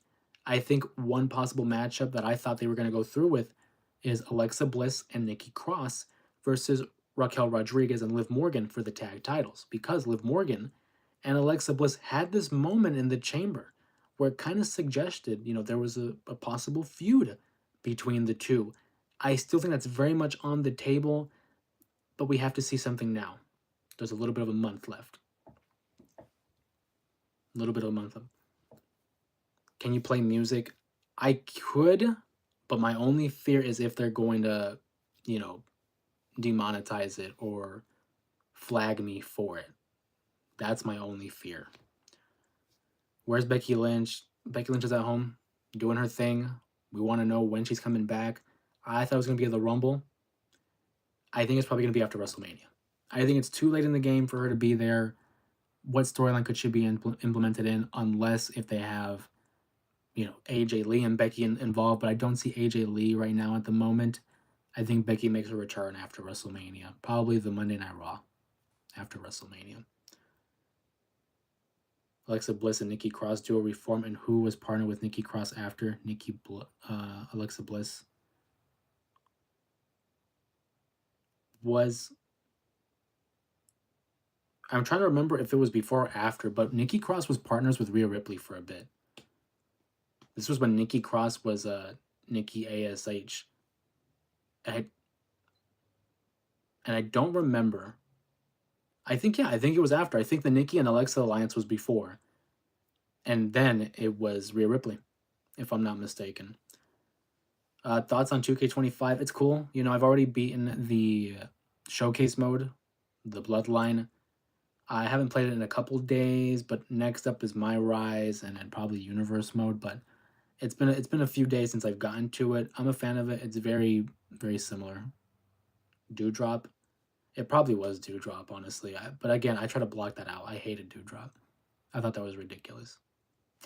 I think one possible matchup that I thought they were going to go through with is Alexa Bliss and Nikki Cross versus Raquel Rodriguez and Liv Morgan for the tag titles, because Liv Morgan and Alexa Bliss had this moment in the chamber where it kind of suggested, you know, there was a possible feud between the two. I still think that's very much on the table, but we have to see something now. There's a little bit of a month left. A little bit of a month. Can you play music? I could, but my only fear is if they're going to, you know, demonetize it or flag me for it. That's my only fear. Where's Becky Lynch? Becky Lynch is at home doing her thing. We want to know when she's coming back. I thought it was going to be at the Rumble. I think it's probably going to be after WrestleMania. I think it's too late in the game for her to be there. What storyline could she be implemented in unless if they have, AJ Lee and Becky involved, but I don't see AJ Lee right now at the moment. I think Becky makes a return after WrestleMania, probably the Monday Night Raw after WrestleMania. Alexa Bliss and Nikki Cross duo reform, and who was partnered with Nikki Cross after Alexa Bliss was. I'm trying to remember if it was before or after, but Nikki Cross was partners with Rhea Ripley for a bit. This was when Nikki Cross was Nikki ASH. And I don't remember. I think it was after. I think the Nikki and Alexa alliance was before. And then it was Rhea Ripley, if I'm not mistaken. Thoughts on 2K25? It's cool. I've already beaten the showcase mode, the Bloodline. I haven't played it in a couple days, but next up is My Rise and then probably Universe mode. But it's been a few days since I've gotten to it. I'm a fan of it. It's very, very similar. Dewdrop. It probably was Dewdrop, honestly. But again, I try to block that out. I hated Dewdrop. I thought that was ridiculous.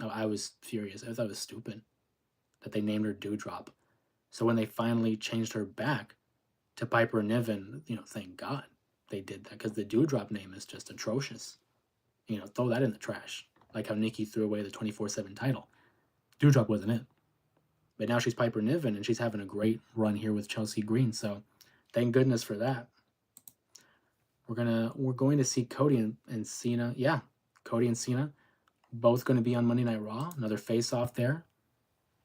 I was furious. I thought it was stupid that they named her Dewdrop. So when they finally changed her back to Piper Niven, thank God they did that because the Dewdrop name is just atrocious. Throw that in the trash. Like how Nikki threw away the 24/7 title. Dewdrop wasn't it. But now she's Piper Niven and she's having a great run here with Chelsea Green. So thank goodness for that. We're going to see Cody and Cena. Yeah, Cody and Cena both going to be on Monday Night Raw. Another face off there.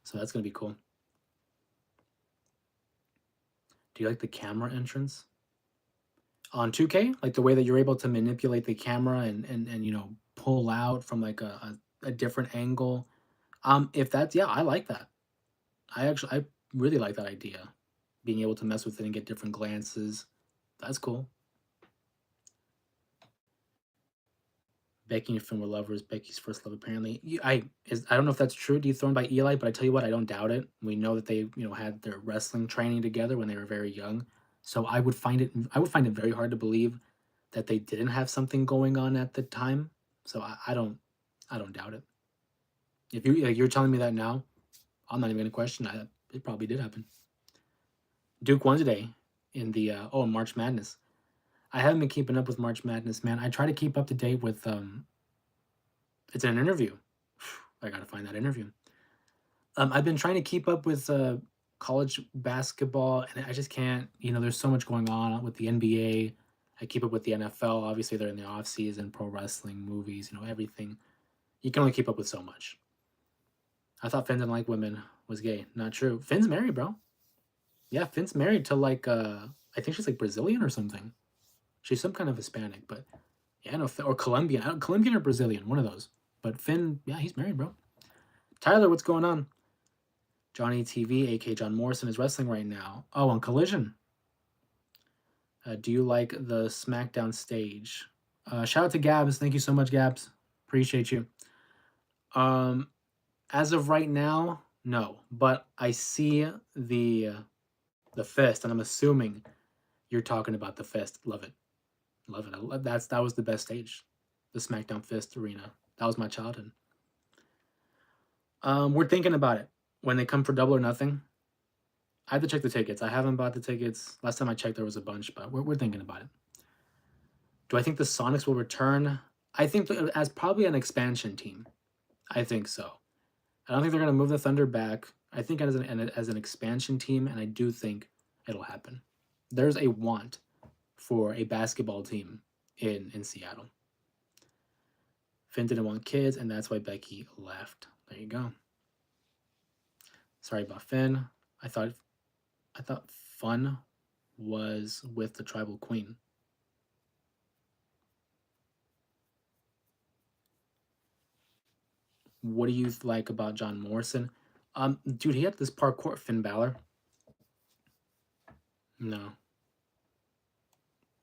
So that's going to be cool. Do you like the camera entrance? On 2K, like the way that you're able to manipulate the camera and pull out from like a different angle. If that's, yeah, I like that. I really like that idea. Being able to mess with it and get different glances. That's cool. Becky and Finn were lovers. Becky's first love, apparently. I don't know if that's true. Dethroned by Eli, but I tell you what, I don't doubt it. We know that they had their wrestling training together when they were very young. So I would find it very hard to believe that they didn't have something going on at the time. So I don't doubt it. If you're telling me that now, I'm not even gonna question that. It probably did happen. Duke won today in the March Madness. I haven't been keeping up with March Madness, man. I try to keep up to date with it's an interview. I gotta find that interview. I've been trying to keep up with college basketball, and I just can't. There's so much going on with the NBA. I keep up with the NFL. Obviously, they're in the off season, pro wrestling, movies, everything. You can only keep up with so much. I thought Finn didn't like women was gay. Not true. Finn's married, bro. Yeah, Finn's married to like I think she's like Brazilian or something. She's some kind of Hispanic, but yeah, no, or Colombian. Colombian or Brazilian, one of those. But Finn, yeah, he's married, bro. Tyler, what's going on? Johnny TV, aka John Morrison, is wrestling right now. Oh, on Collision. Do you like the SmackDown stage? Shout out to Gabs. Thank you so much, Gabs. Appreciate you. As of right now, no. But I see the fist, and I'm assuming you're talking about the fist. Love it. Love it. That was the best stage. The SmackDown Fist Arena. That was my childhood. We're thinking about it. When they come for Double or Nothing, I have to check the tickets. I haven't bought the tickets. Last time I checked, there was a bunch, but we're thinking about it. Do I think the Sonics will return? I think as probably an expansion team. I think so. I don't think they're going to move the Thunder back. I think as an expansion team, and I do think it'll happen. There's a want for a basketball team in Seattle. Finn didn't want kids, and that's why Becky left. There you go. Sorry about Finn. I thought fun was with the Tribal Queen. What do you like about John Morrison? Dude, he had this parkour. Finn Balor. No,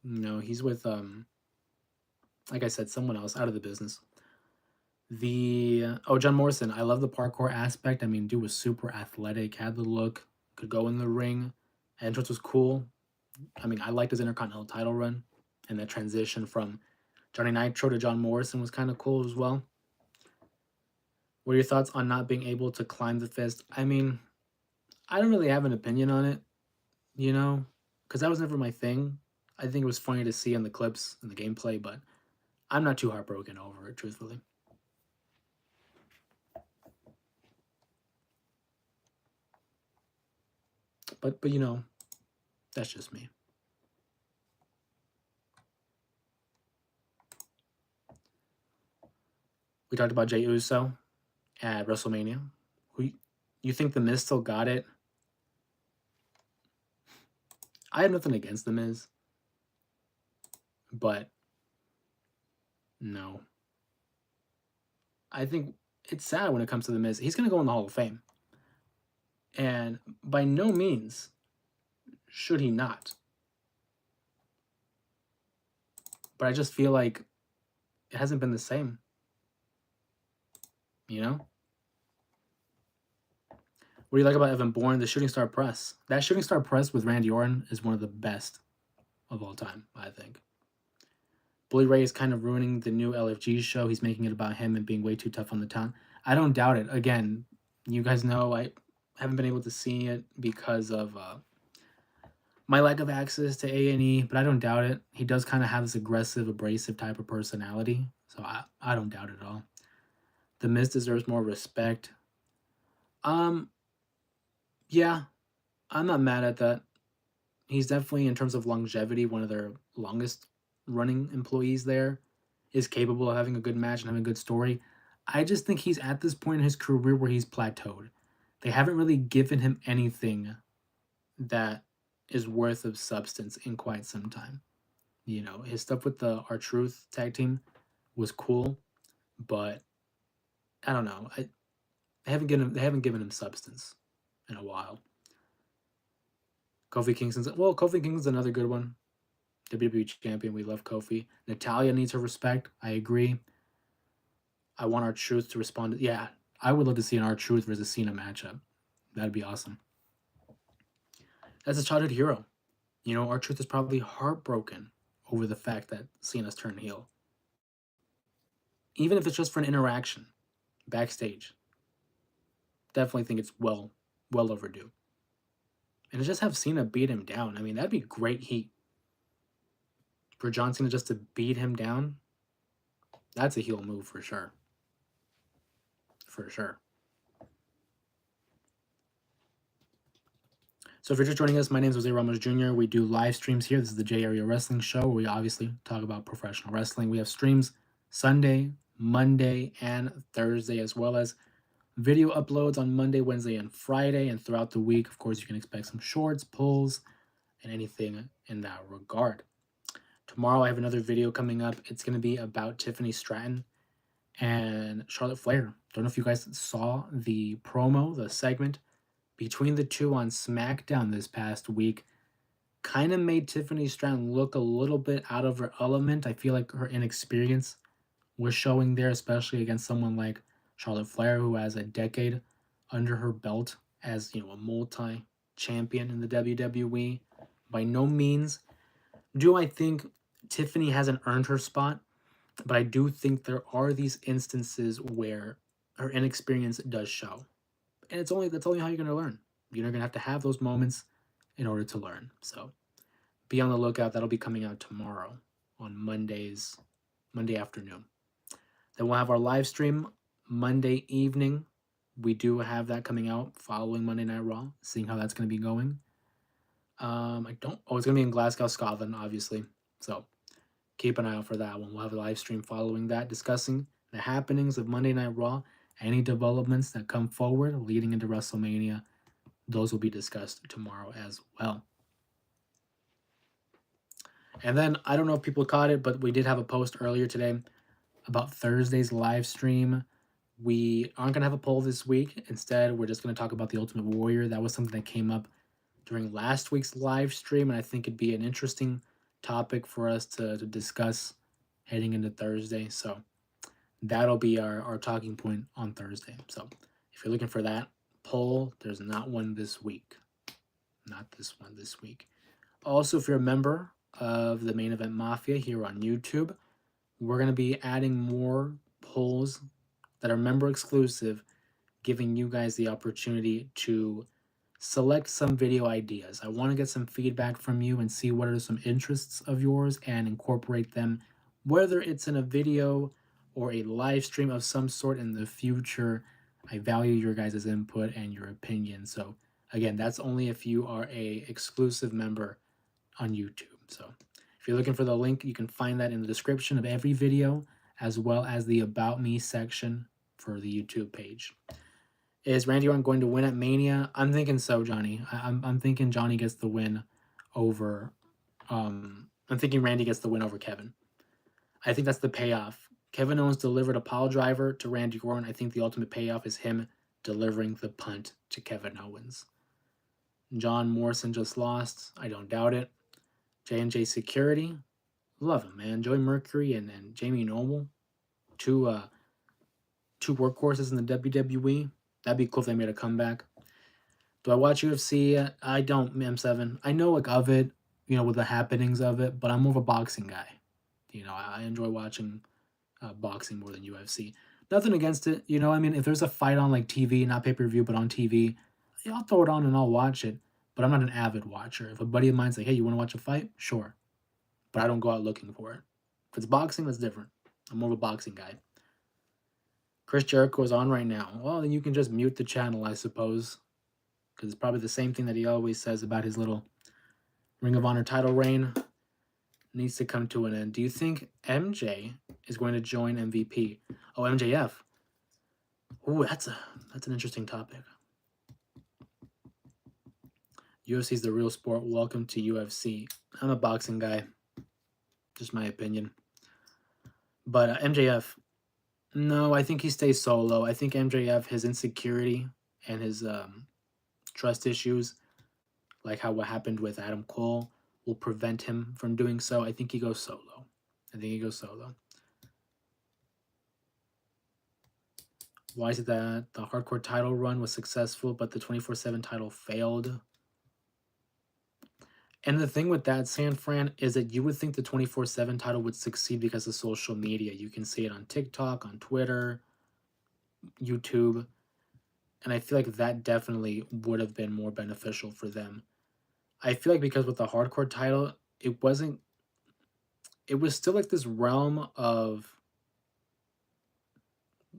no, he's with like I said, someone else out of the business. John Morrison. I love the parkour aspect. I mean, dude was super athletic, had the look, could go in the ring. Entrance was cool. I mean, I liked his Intercontinental title run, and that transition from Johnny Nitro to John Morrison was kind of cool as well. What are your thoughts on not being able to climb the fist? I mean, I don't really have an opinion on it, you know, because that was never my thing. I think it was funny to see in the clips and the gameplay, but I'm not too heartbroken over it, truthfully. But you know, that's just me. We talked about Jey Uso at WrestleMania. Who you think the Miz still got it? I have nothing against the Miz, but no. I think it's sad when it comes to the Miz. He's gonna go in the Hall of Fame, and by no means should he not. But I just feel like it hasn't been the same. You know? What do you like about Evan Bourne? The Shooting Star Press. That Shooting Star Press with Randy Orton is one of the best of all time, I think. Bully Ray is kind of ruining the new LFG show. He's making it about him and being way too tough on the town. I don't doubt it. Again, you guys know I haven't been able to see it because of my lack of access to A&E, but I don't doubt it. He does kind of have this aggressive, abrasive type of personality, so I don't doubt it at all. The Miz deserves more respect. Yeah, I'm not mad at that. He's definitely, in terms of longevity, one of their longest running employees there. Is capable of having a good match and having a good story. I just think he's at this point in his career where he's plateaued. They haven't really given him anything that is worth of substance in quite some time. You know, his stuff with the R-Truth tag team was cool, but I don't know. They haven't given him substance in a while. Kofi Kingston's another good one. WWE champion. We love Kofi. Natalya needs her respect. I agree. I want R-Truth to respond. Yeah, I would love to see an R-Truth versus Cena matchup. That'd be awesome. As a childhood hero, you know, R-Truth is probably heartbroken over the fact that Cena's turned heel. Even if it's just for an interaction backstage. Definitely think it's well overdue. And to just have Cena beat him down, I mean, that'd be great heat. For John Cena just to beat him down, that's a heel move for sure. For sure. So if you're just joining us, my name is Jose Ramos Jr. We do live streams here. This is the J Area Wrestling Show, where we obviously talk about professional wrestling. We have streams Sunday, Monday, and Thursday, as well as video uploads on Monday, Wednesday, and Friday. And throughout the week, of course, you can expect some shorts, pulls, and anything in that regard. Tomorrow, I have another video coming up. It's going to be about Tiffany Stratton and Charlotte Flair. Don't know if you guys saw the promo, the segment between the two on SmackDown this past week. Kind of made Tiffany Stratton look a little bit out of her element. I feel like her inexperience was showing there, especially against someone like Charlotte Flair, who has a decade under her belt as, you know, a multi-champion in the WWE. By no means do I think Tiffany hasn't earned her spot, but I do think there are these instances where her inexperience does show. And that's only how you're gonna learn. You're gonna have to have those moments in order to learn. So be on the lookout. That'll be coming out tomorrow on Monday afternoon. Then we'll have our live stream Monday evening. We do have that coming out following Monday Night Raw, seeing how that's gonna be going. It's gonna be in Glasgow, Scotland, obviously. So keep an eye out for that one. We'll have a live stream following that, discussing the happenings of Monday Night Raw, any developments that come forward leading into WrestleMania. Those will be discussed tomorrow as well. And then, I don't know if people caught it, but we did have a post earlier today about Thursday's live stream We aren't going to have a poll this week. Instead, we're just going to talk about the Ultimate Warrior. That was something that came up during last week's live stream, and I think it'd be an interesting topic for us to discuss heading into Thursday. So that'll be our talking point on Thursday. So if you're looking for that poll, there's not one this week. Not this one this week. Also, if you're a member of the Main Event Mafia here on YouTube, we're going to be adding more polls that are member exclusive, giving you guys the opportunity to select some video ideas. I want to get some feedback from you and see what are some interests of yours and incorporate them, whether it's in a video or a live stream of some sort in the future. I value your guys' input and your opinion. So again, that's only if you are a exclusive member on YouTube. So if you're looking for the link, you can find that in the description of every video, as well as the About Me section for the YouTube page. Is Randy Orton going to win at Mania? I'm thinking so, Johnny. I'm thinking Johnny gets the win over. I'm thinking Randy gets the win over Kevin. I think that's the payoff. Kevin Owens delivered a pile driver to Randy Orton. I think the ultimate payoff is him delivering the punt to Kevin Owens. John Morrison just lost. I don't doubt it. J&J Security. Love him, man. Joey Mercury and Jamie Noble. Two workhorses in the WWE. That'd be cool if they made a comeback. Do I watch UFC? I don't, M7. I know like of it, with the happenings of it, but I'm more of a boxing guy. I enjoy watching boxing more than UFC. Nothing against it, I mean, if there's a fight on like TV, not pay-per-view, but on TV, I'll throw it on and I'll watch it, but I'm not an avid watcher. If a buddy of mine's like, hey, you want to watch a fight? Sure. But I don't go out looking for it. If it's boxing, that's different. I'm more of a boxing guy. Chris Jericho is on right now. Well, then you can just mute the channel, I suppose, because it's probably the same thing that he always says about his little Ring of Honor title reign. Needs to come to an end. Do you think MJ is going to join MVP? Oh, MJF. Ooh, that's an interesting topic. UFC is the real sport. Welcome to UFC. I'm a boxing guy. Just my opinion. But MJF, no, I think he stays solo. I think MJF, his insecurity and his trust issues, like what happened with Adam Cole, will prevent him from doing so. I think he goes solo. Why is it that the hardcore title run was successful, but the 24/7 title failed? And the thing with that, San Fran, is that you would think the 24/7 title would succeed because of social media. You can see it on TikTok, on Twitter, YouTube. And I feel like that definitely would have been more beneficial for them. I feel like because with the hardcore title, it was still like this realm of,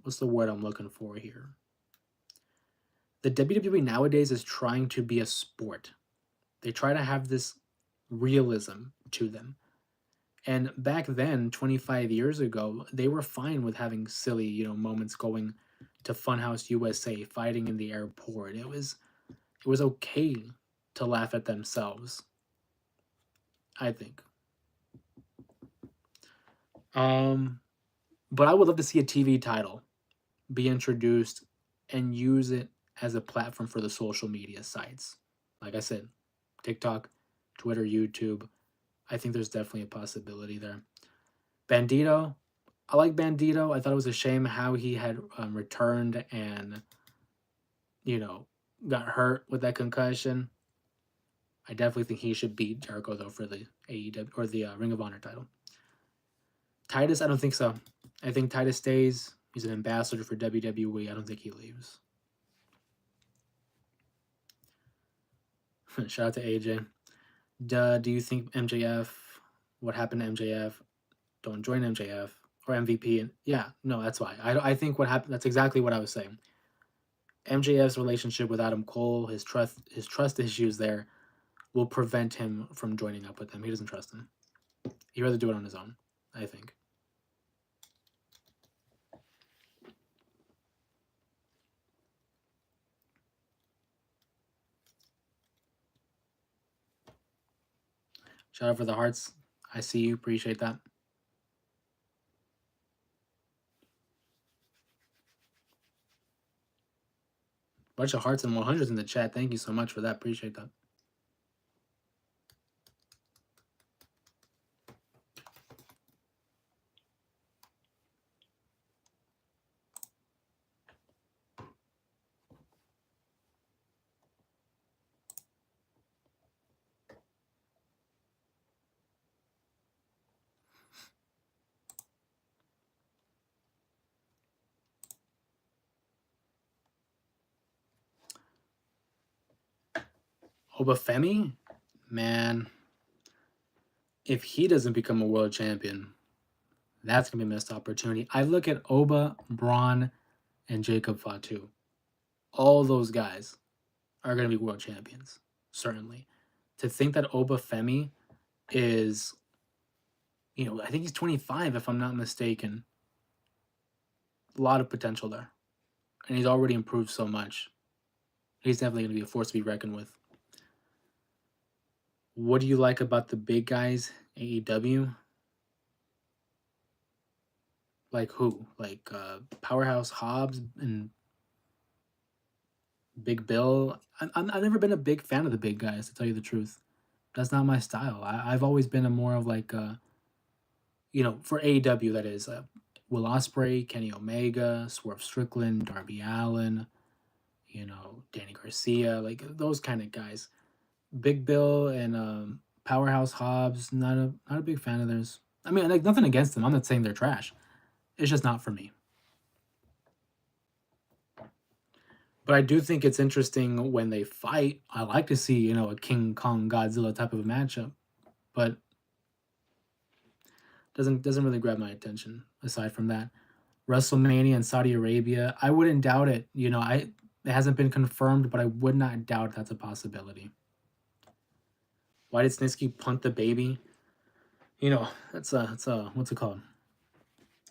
what's the word I'm looking for here? The WWE nowadays is trying to be a sport. They try to have this realism to them. And back then, 25 years ago, they were fine with having silly, moments going to Funhouse USA, fighting in the airport. It was okay to laugh at themselves, I think. But I would love to see a TV title be introduced and use it as a platform for the social media sites. Like I said, TikTok, Twitter, YouTube. I think there's definitely a possibility there. Bandito, I like Bandito. I thought it was a shame how he had returned and, got hurt with that concussion. I definitely think he should beat Jericho, though, for the AEW or the Ring of Honor title. Titus, I don't think so. I think Titus stays. He's an ambassador for WWE. I don't think he leaves. Shout out to AJ. Do you think MJF, what happened to MJF, don't join MJF or MVP? And yeah, no, that's why. I think what happened, that's exactly what I was saying. MJF's relationship with Adam Cole, his trust issues there will prevent him from joining up with him. He doesn't trust him. He'd rather do it on his own, I think. Shout out for the hearts. I see you. Appreciate that. Bunch of hearts and 100s in the chat. Thank you so much for that. Appreciate that. Obafemi, man, if he doesn't become a world champion, that's gonna be a missed opportunity. I look at Oba, Braun, and Jacob Fatu. All those guys are gonna be world champions, certainly. To think that Obafemi is, I think he's 25 if I'm not mistaken. A lot of potential there, and he's already improved so much. He's definitely gonna be a force to be reckoned with. What do you like about the big guys, AEW? Like who? Like Powerhouse Hobbs and Big Bill? I've never been a big fan of the big guys, to tell you the truth. That's not my style. I've always been a more of like, for AEW, that is, Will Ospreay, Kenny Omega, Swerve Strickland, Darby Allin, Danny Garcia, like those kind of guys. Big Bill and Powerhouse Hobbs, not a big fan of theirs. I mean, like nothing against them. I'm not saying they're trash. It's just not for me. But I do think it's interesting when they fight. I like to see, a King Kong Godzilla type of a matchup, but doesn't really grab my attention aside from that. WrestleMania in Saudi Arabia, I wouldn't doubt it. It hasn't been confirmed, but I would not doubt that's a possibility. Why did Snitsky punt the baby? That's a what's it called?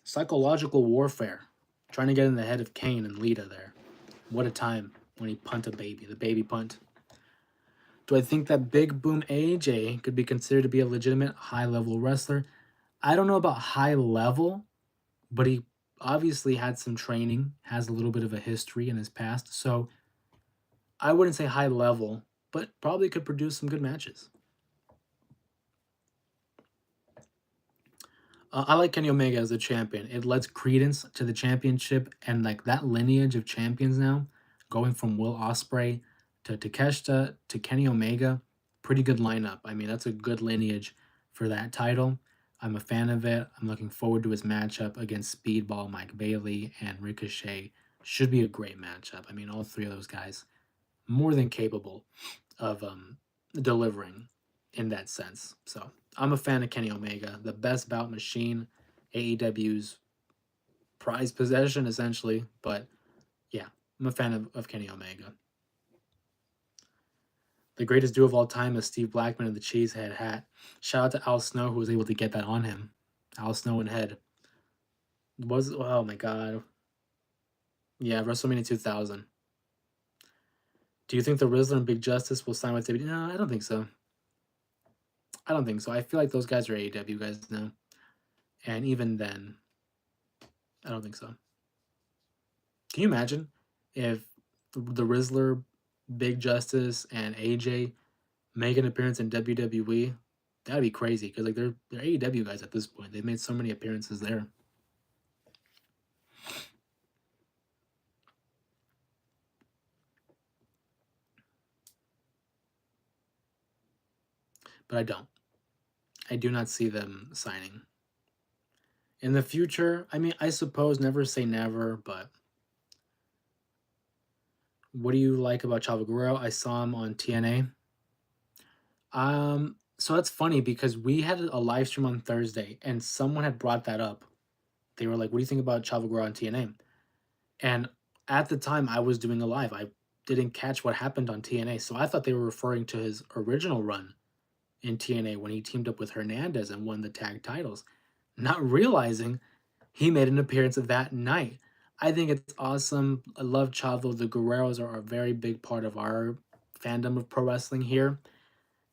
Psychological warfare. Trying to get in the head of Kane and Lita there. What a time when he punt a baby, the baby punt. Do I think that Big Boom AJ could be considered to be a legitimate high-level wrestler? I don't know about high level, but he obviously had some training, has a little bit of a history in his past. So I wouldn't say high level, but probably could produce some good matches. I like Kenny Omega as the champion. It lends credence to the championship and like that lineage of champions now, going from Will Ospreay to Takeshita to Kenny Omega. Pretty good lineup. I mean, that's a good lineage for that title. I'm a fan of it. I'm looking forward to his matchup against Speedball, Mike Bailey, and Ricochet. Should be a great matchup. I mean, all three of those guys more than capable of delivering in that sense. So I'm a fan of Kenny Omega, the best bout machine, AEW's prized possession essentially. But yeah, I'm a fan of Kenny Omega. The greatest duo of all time is Steve Blackman and the Cheesehead hat. Shout out to Al Snow who was able to get that on him. Al Snow and Head. Oh my god. Yeah, WrestleMania 2000. Do you think the Rizzler and Big Justice will sign with WWE? No, I don't think so. I don't think so. I feel like those guys are AEW guys now. And even then, I don't think so. Can you imagine if the Rizzler, Big Justice, and AJ make an appearance in WWE? That'd be crazy because like they're AEW guys at this point. They've made so many appearances there. But I don't. I do not see them signing. In the future, I mean, I suppose never say never, but what do you like about Chavo Guerrero? I saw him on TNA. So that's funny because we had a live stream on Thursday and someone had brought that up. They were like, "What do you think about Chavo Guerrero on TNA?" And at the time, I was doing a live. I didn't catch what happened on TNA, so I thought they were referring to his original run in TNA when he teamed up with Hernandez and won the tag titles, not realizing he made an appearance that night. I think it's awesome. I love Chavo. The Guerreros are a very big part of our fandom of pro wrestling here,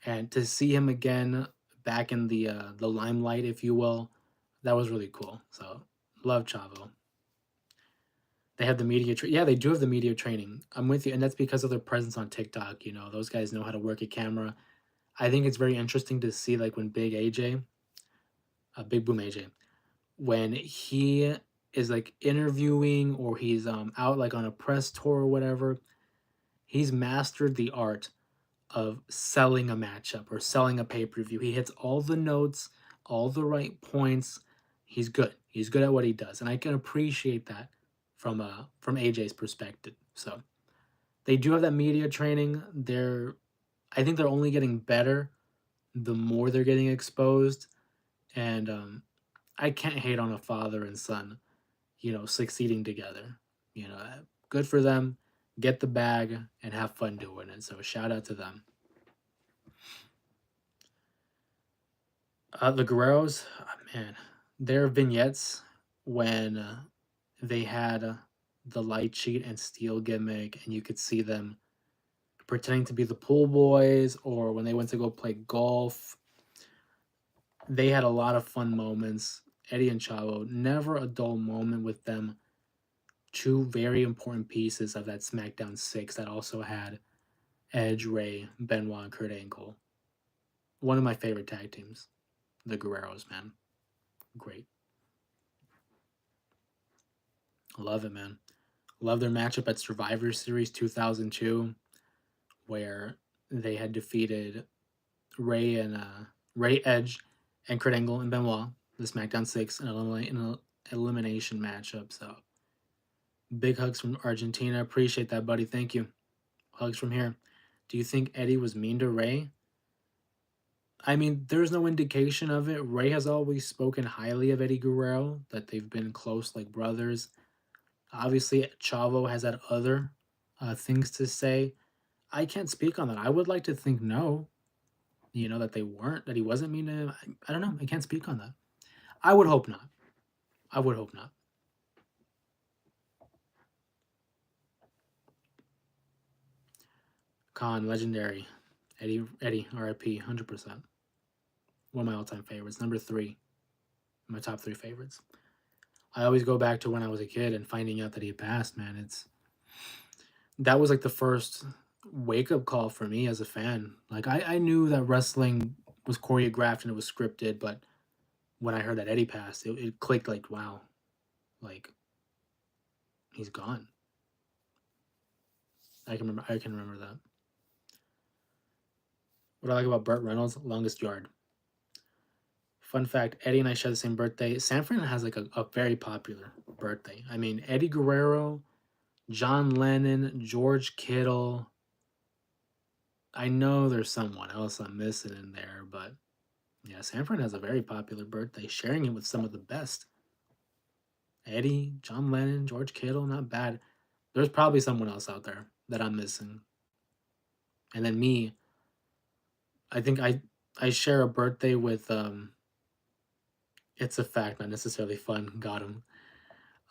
and to see him again back in the limelight, if you will, that was really cool. So love Chavo. They have the media yeah, they do have the media training. I'm with you, and that's because of their presence on TikTok, those guys know how to work a camera. I think it's very interesting to see, like, when Big Boom AJ, when he is, like, interviewing or he's, out, like, on a press tour or whatever, he's mastered the art of selling a matchup or selling a pay-per-view. He hits all the notes, all the right points. He's good. He's good at what he does, and I can appreciate that from AJ's perspective. So, they do have that media training. I think they're only getting better the more they're getting exposed, and I can't hate on a father and son, succeeding together. Good for them. Get the bag and have fun doing it. So shout out to them. The Guerreros, man, their vignettes when they had the light sheet and steel gimmick, and you could see them pretending to be the pool boys, or when they went to go play golf. They had a lot of fun moments. Eddie and Chavo, never a dull moment with them. Two very important pieces of that SmackDown 6 that also had Edge, Ray, Benoit, and Kurt Angle. One of my favorite tag teams, the Guerreros, man. Great. Love it, man. Love their matchup at Survivor Series 2002, where they had defeated Ray and Ray, Edge, and Kurt Angle and Benoit, the SmackDown 6 in an elimination matchup. So big hugs from Argentina. Appreciate that, buddy. Thank you. Hugs from here. Do you think Eddie was mean to Ray? I mean, there's no indication of it. Ray has always spoken highly of Eddie Guerrero, that they've been close like brothers. Obviously, Chavo has had other things to say. I can't speak on that. I would like to think no, that they weren't, that he wasn't mean to him. I don't know. I can't speak on that. I would hope not. I would hope not. Khan, legendary. Eddie, RIP, 100%. One of my all time favorites. Number three, my top three favorites. I always go back to when I was a kid and finding out that he passed, man. That was like the first wake up call for me as a fan. Like, I knew that wrestling was choreographed and it was scripted, but when I heard that Eddie passed, it clicked like, wow, like he's gone. I can remember that. What I like about Burt Reynolds, longest yard. Fun fact, Eddie and I share the same birthday. Sanford has like a very popular birthday. I mean, Eddie Guerrero, John Lennon, George Kittle. I know there's someone else I'm missing in there, but yeah, Sanford has a very popular birthday, sharing it with some of the best. Eddie, John Lennon, George Kittle, not bad. There's probably someone else out there that I'm missing. And then me, I think I share a birthday with it's a fact, not necessarily fun. Got him.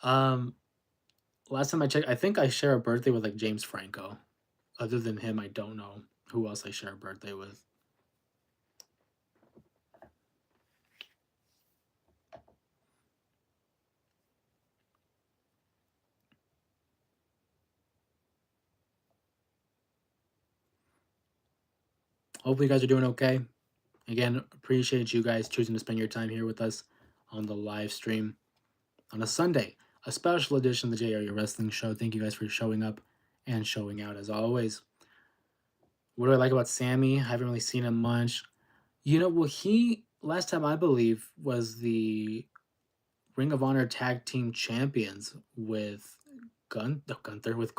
Um Last time I checked, I think I share a birthday with like James Franco. Other than him, I don't know who else I share a birthday with. Hopefully you guys are doing okay. Again, appreciate you guys choosing to spend your time here with us on the live stream on a Sunday, a special edition of the J Area Wrestling Show. Thank you guys for showing up and showing out as always. What do I like about Sammy? I haven't really seen him much. Well, he last time I believe was the Ring of Honor Tag Team Champions with Gunther with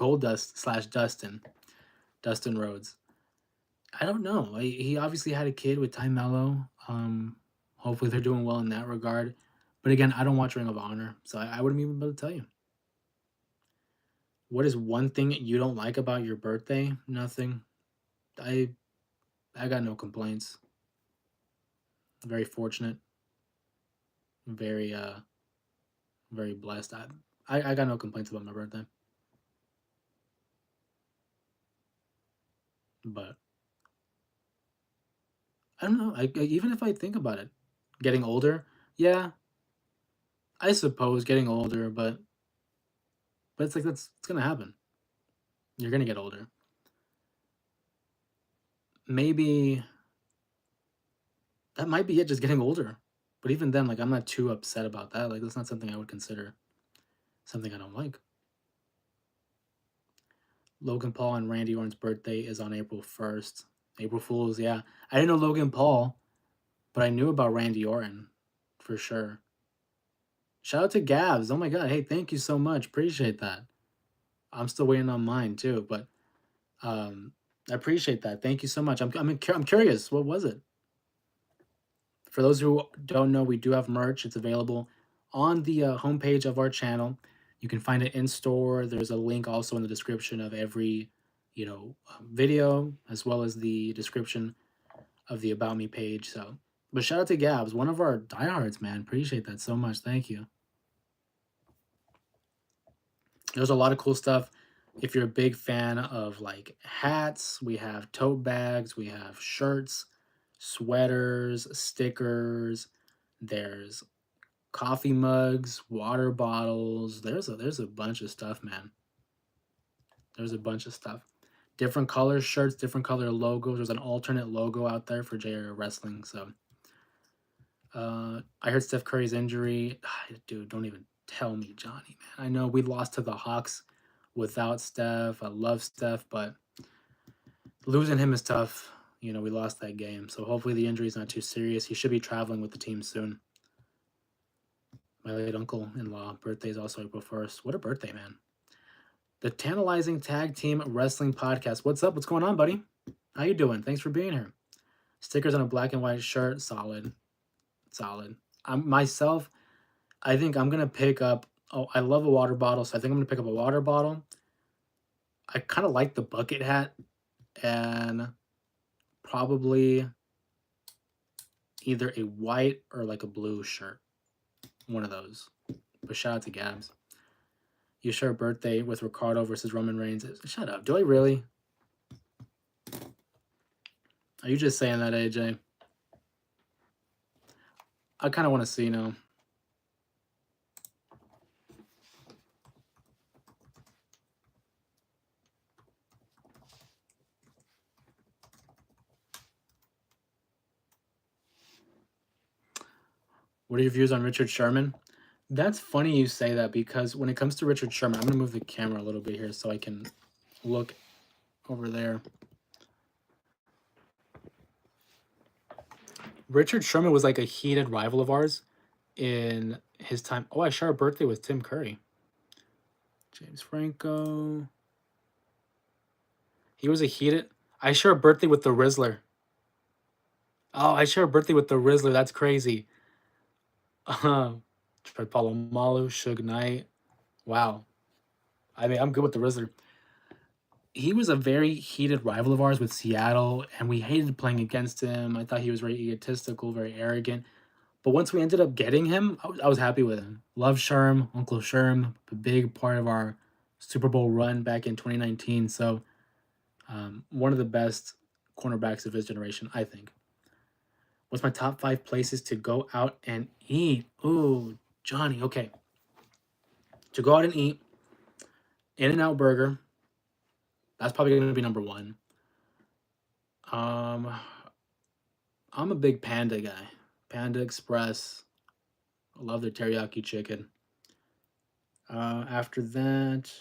Dustin Rhodes. I don't know. He obviously had a kid with Ty Mello. Hopefully they're doing well in that regard. But again, I don't watch Ring of Honor, so I wouldn't even be able to tell you. What is one thing you don't like about your birthday? Nothing. I I got no complaints. Very fortunate. Very very blessed. I got no complaints about my birthday. But I don't know. Even if I think about it, getting older, yeah, I suppose getting older, but But it's like it's gonna happen. You're gonna get older. Maybe that might be it, just getting older. But even then, like I'm not too upset about that. Like that's not something I would consider something I don't like. Logan Paul and Randy Orton's birthday is on April 1st. April Fools, yeah. I didn't know Logan Paul, but I knew about Randy Orton for sure. Shout out to Gabs. Oh my god. Hey, thank you so much. Appreciate that. I'm still waiting on mine too, but I appreciate that. Thank you so much. I'm curious. What was it? For those who don't know, we do have merch. It's available on the homepage of our channel. You can find it in store. There's a link also in the description of every, video, as well as the description of the About Me page. So, but shout out to Gabs, one of our diehards, man. Appreciate that so much. Thank you. There's a lot of cool stuff. If you're a big fan of like hats, we have tote bags, we have shirts, sweaters, stickers. There's coffee mugs, water bottles. There's a bunch of stuff, man. There's a bunch of stuff. Different color shirts, different color logos. There's an alternate logo out there for J Wrestling. So, I heard Steph Curry's injury. Dude, don't even tell me, Johnny, man. I know we lost to the Hawks without Steph. I love Steph, but losing him is tough. We lost that game. So hopefully the injury is not too serious. He should be traveling with the team soon. My late uncle-in-law birthday is also April 1st. What a birthday, man. The Tantalizing Tag Team Wrestling Podcast. What's up? What's going on, buddy? How you doing? Thanks for being here. Stickers on a black and white shirt. Solid. Solid. Myself, I think I'm going to pick up... Oh, I love a water bottle, so I think I'm going to pick up a water bottle. I kind of like the bucket hat. And probably either a white or like a blue shirt. One of those. But shout out to Gabs. You share a birthday with Ricardo versus Roman Reigns. Shut up. Do I really? Are you just saying that, AJ? I kind of want to see now. What are your views on Richard Sherman? That's funny you say that because when it comes to Richard Sherman, I'm going to move the camera a little bit here so I can look over there. Richard Sherman was like a heated rival of ours in his time. Oh, I share a birthday with Tim Curry. James Franco. He was a heated... I share a birthday with the Rizzler. Oh, I share a birthday with the Rizzler. That's crazy. Fred Palomalu, Suge Knight. Wow. I mean, I'm good with the Rizzler. He was a very heated rival of ours with Seattle, and we hated playing against him. I thought he was very egotistical, very arrogant. But once we ended up getting him, I was happy with him. Love Sherm, Uncle Sherm, a big part of our Super Bowl run back in 2019. So, one of the best cornerbacks of his generation, I think. What's my top 5 places to go out and eat? Ooh, Johnny, okay. To go out and eat, In-N-Out Burger. That's probably going to be number 1. I'm a big Panda guy. Panda Express. I love their teriyaki chicken. After that,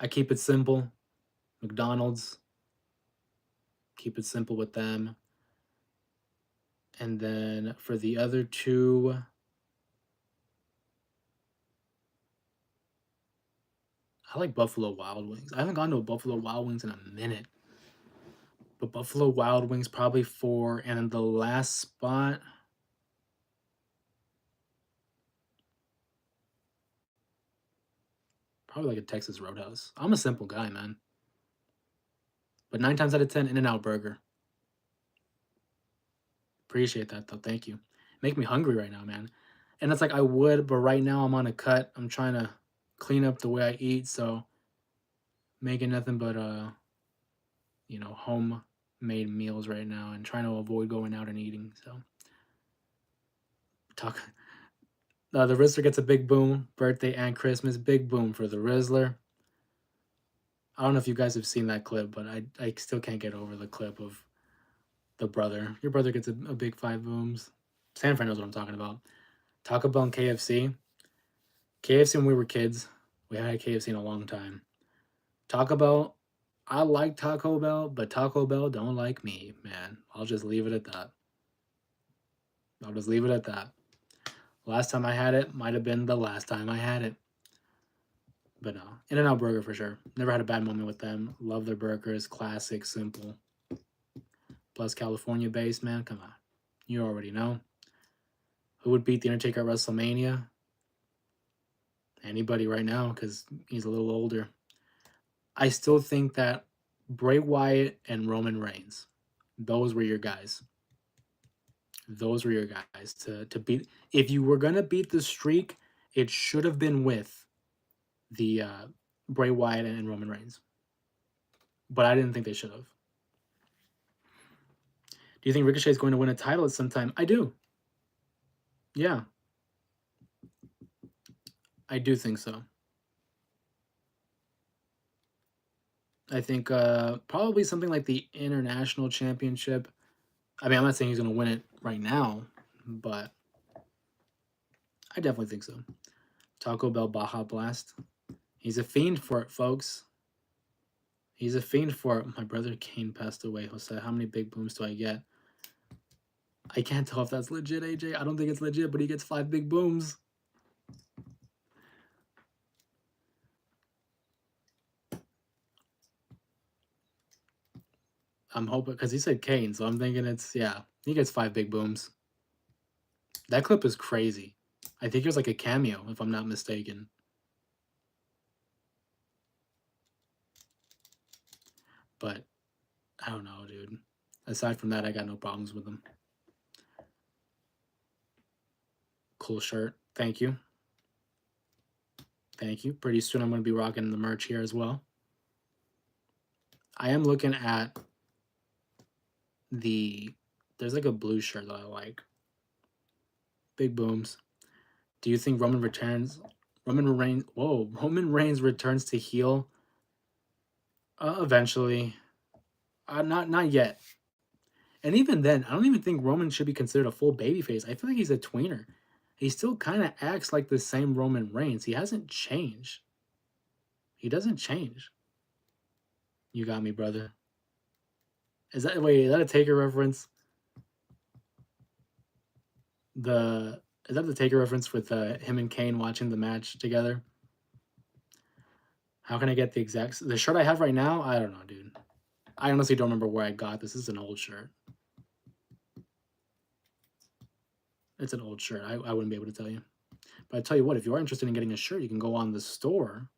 I keep it simple. McDonald's. Keep it simple with them. And then for the other 2, I like Buffalo Wild Wings. I haven't gone to a Buffalo Wild Wings in a minute. But Buffalo Wild Wings probably 4. And then the last spot... probably like a Texas Roadhouse. I'm a simple guy, man. But 9 times out of 10, In-N-Out Burger. Appreciate that, though. Thank you. Make me hungry right now, man. And it's like I would, but right now I'm on a cut. I'm trying to clean up the way I eat, so making nothing but homemade meals right now and trying to avoid going out and eating. So talk The Rizzler gets a big boom. Birthday and Christmas, big boom for the Rizzler. I don't know if you guys have seen that clip, but I still can't get over the clip of the brother. Your brother gets a big 5 booms. Sanford knows what I'm talking about. Taco Bell and KFC. KFC when we were kids. We haven't had KFC in a long time. Taco Bell, I like Taco Bell, but Taco Bell don't like me, man. I'll just leave it at that. I'll just leave it at that. Last time I had it might have been the last time I had it. But no, In-N-Out Burger for sure. Never had a bad moment with them. Love their burgers. Classic, simple. Plus California based, man. Come on. You already know. Who would beat The Undertaker at WrestleMania? Anybody right now, because he's a little older. I still think that Bray Wyatt and Roman Reigns, those were your guys. Those were your guys to beat. If you were going to beat the streak, it should have been with the Bray Wyatt and Roman Reigns. But I didn't think they should have. Do you think Ricochet is going to win a title at some time? I do. Yeah. I do think so. I think probably something like the International Championship. I mean, I'm not saying he's going to win it right now, but I definitely think so. Taco Bell Baja Blast. He's a fiend for it, folks. He's a fiend for it. My brother Kane passed away. Jose, how many big booms do I get? I can't tell if that's legit, AJ. I don't think it's legit, but he gets 5 big booms. I'm hoping, because he said Kane, so I'm thinking it's, yeah, he gets 5 big booms. That clip is crazy. I think it was like a cameo, if I'm not mistaken. But I don't know, dude. Aside from that, I got no problems with him. Cool shirt. Thank you. Thank you. Pretty soon I'm going to be rocking the merch here as well. I am looking at there's like a blue shirt that I like. Big booms. Do you think Roman Reigns returns to heel? Eventually. Not yet. And even then, I don't even think Roman should be considered a full babyface. I feel like he's a tweener. He still kind of acts like the same Roman Reigns. He hasn't changed. He doesn't change. You got me, brother. Is that a Taker reference? Is that the Taker reference with him and Kane watching the match together? How can I get the shirt I have right now? I don't know, dude. I honestly don't remember where I got this. This is an old shirt. It's an old shirt. I wouldn't be able to tell you. But I tell you what, if you are interested in getting a shirt, you can go on the store,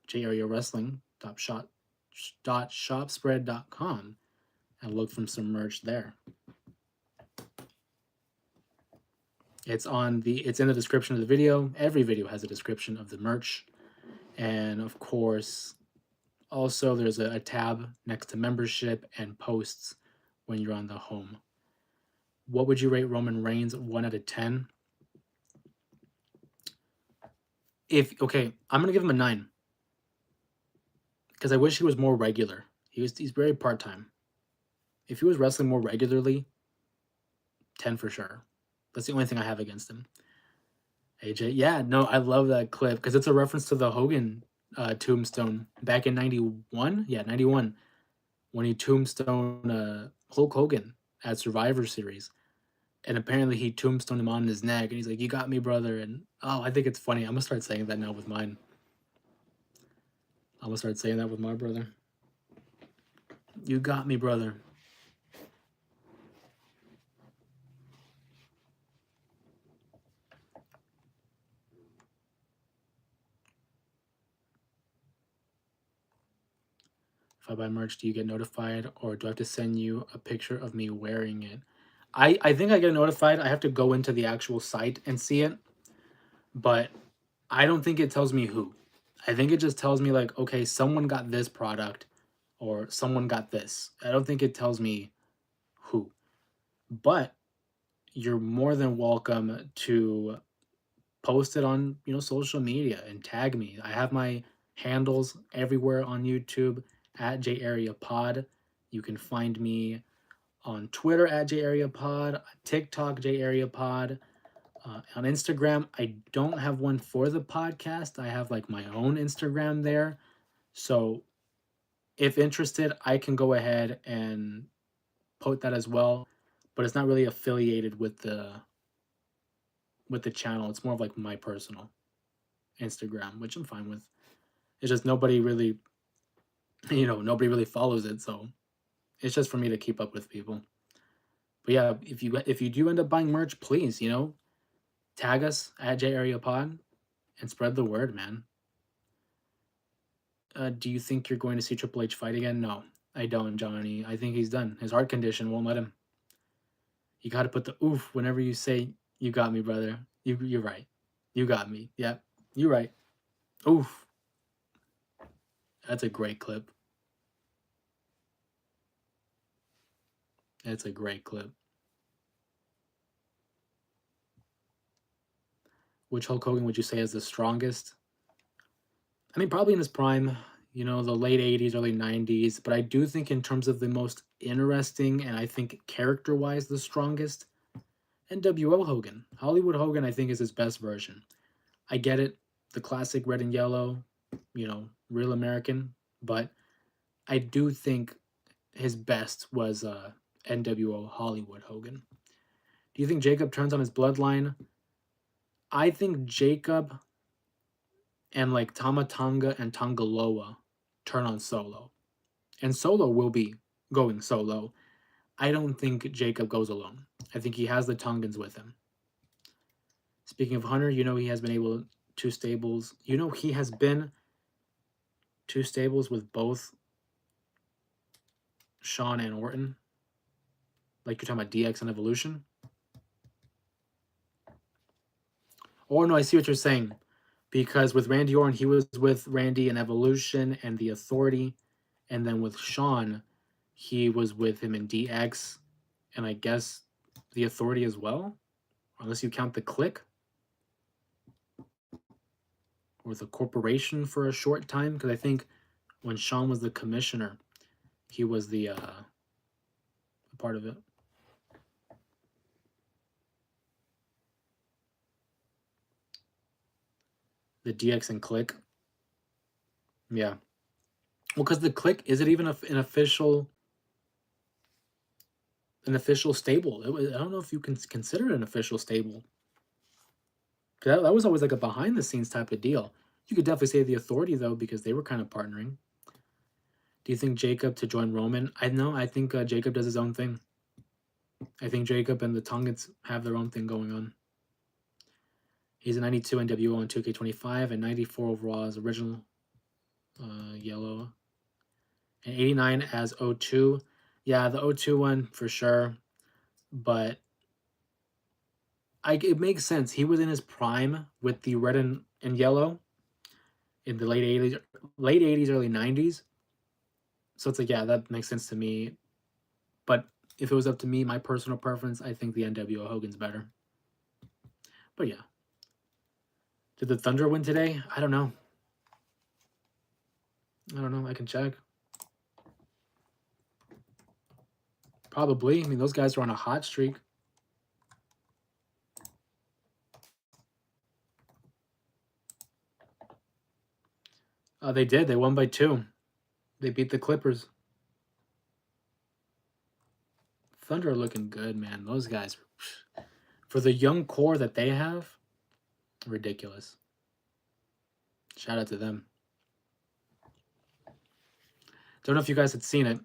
jareawrestling.shopspread.com, and look for some merch there. It's in the description of the video. Every video has a description of the merch. And of course, also there's a tab next to membership and posts when you're on the home. What would you rate Roman Reigns 1 out of 10? I'm gonna give him a 9. Because I wish he was more regular. He's very part-time. If he was wrestling more regularly, 10 for sure. That's the only thing I have against him. AJ, yeah, no, I love that clip because it's a reference to the Hogan tombstone back in 91. Yeah, 91, when he tombstone Hulk Hogan at Survivor Series. And apparently he tombstoned him on his neck, and he's like, "You got me, brother." And I think it's funny. I'm gonna start saying that now with mine. I'm gonna start saying that with my brother. You got me, brother. If I buy merch, do you get notified, or do I have to send you a picture of me wearing it? I think I get notified. I have to go into the actual site and see it, but I don't think it tells me who. I think it just tells me like, okay, someone got this product or someone got this. I don't think it tells me who. But you're more than welcome to post it on, social media and tag me. I have my handles everywhere on YouTube at JAreaPod. You can find me on Twitter at JAreaPod, TikTok JAreaPod. On Instagram, I don't have one for the podcast. I have like my own Instagram there. So if interested, I can go ahead and put that as well. But it's not really affiliated with the channel. It's more of like my personal Instagram, which I'm fine with. It's just nobody really, nobody really follows it, so it's just for me to keep up with people. But yeah, if you do end up buying merch, please, tag us at JAreaPod and spread the word, man. Do you think you're going to see Triple H fight again? No, I don't, Johnny. I think he's done. His heart condition won't let him. You got to put the oof whenever you say, "You got me, brother." You're right. You got me. Yeah, you're right. Oof. That's a great clip. That's a great clip. Which Hulk Hogan would you say is the strongest? I mean, probably in his prime, the late 80s, early 90s. But I do think, in terms of the most interesting and I think character wise, the strongest, NWO Hogan. Hollywood Hogan, I think, is his best version. I get it, the classic red and yellow, real American. But I do think his best was NWO Hollywood Hogan. Do you think Jacob turns on his bloodline? I think Jacob and like Tama Tonga and Tongaloa turn on Solo. And Solo will be going solo. I don't think Jacob goes alone. I think he has the Tongans with him. Speaking of Hunter, he has been able two stables. He has been two stables with both Shawn and Orton. Like you're talking about DX and Evolution. Or no, I see what you're saying. Because with Randy Orton, he was with Randy in Evolution and the Authority. And then with Shawn, he was with him in DX and I guess the Authority as well. Unless you count the Click. Or the Corporation for a short time. Because I think when Shawn was the commissioner, he was the part of it. The DX and Click. Yeah. Well, because the Click, is it even an official stable? I don't know if you can consider it an official stable. That was always like a behind the scenes type of deal. You could definitely say the Authority though, because they were kind of partnering. Do you think Jacob to join Roman? I think Jacob does his own thing. I think Jacob and the Tongans have their own thing going on. He's a 92 NWO on 2K25 and 94 overall as original yellow. And 89 as O2. Yeah, the O2 one for sure. But it makes sense. He was in his prime with the red and yellow in the late 80s, early 90s. So it's like, yeah, that makes sense to me. But if it was up to me, my personal preference, I think the NWO Hogan's better. But yeah. Did the Thunder win today? I don't know. I can check. Probably. I mean, those guys are on a hot streak. They did. They won by 2. They beat the Clippers. Thunder are looking good, man. Those guys, for the young core that they have, ridiculous. Shout out to them. Don't know if you guys had seen it,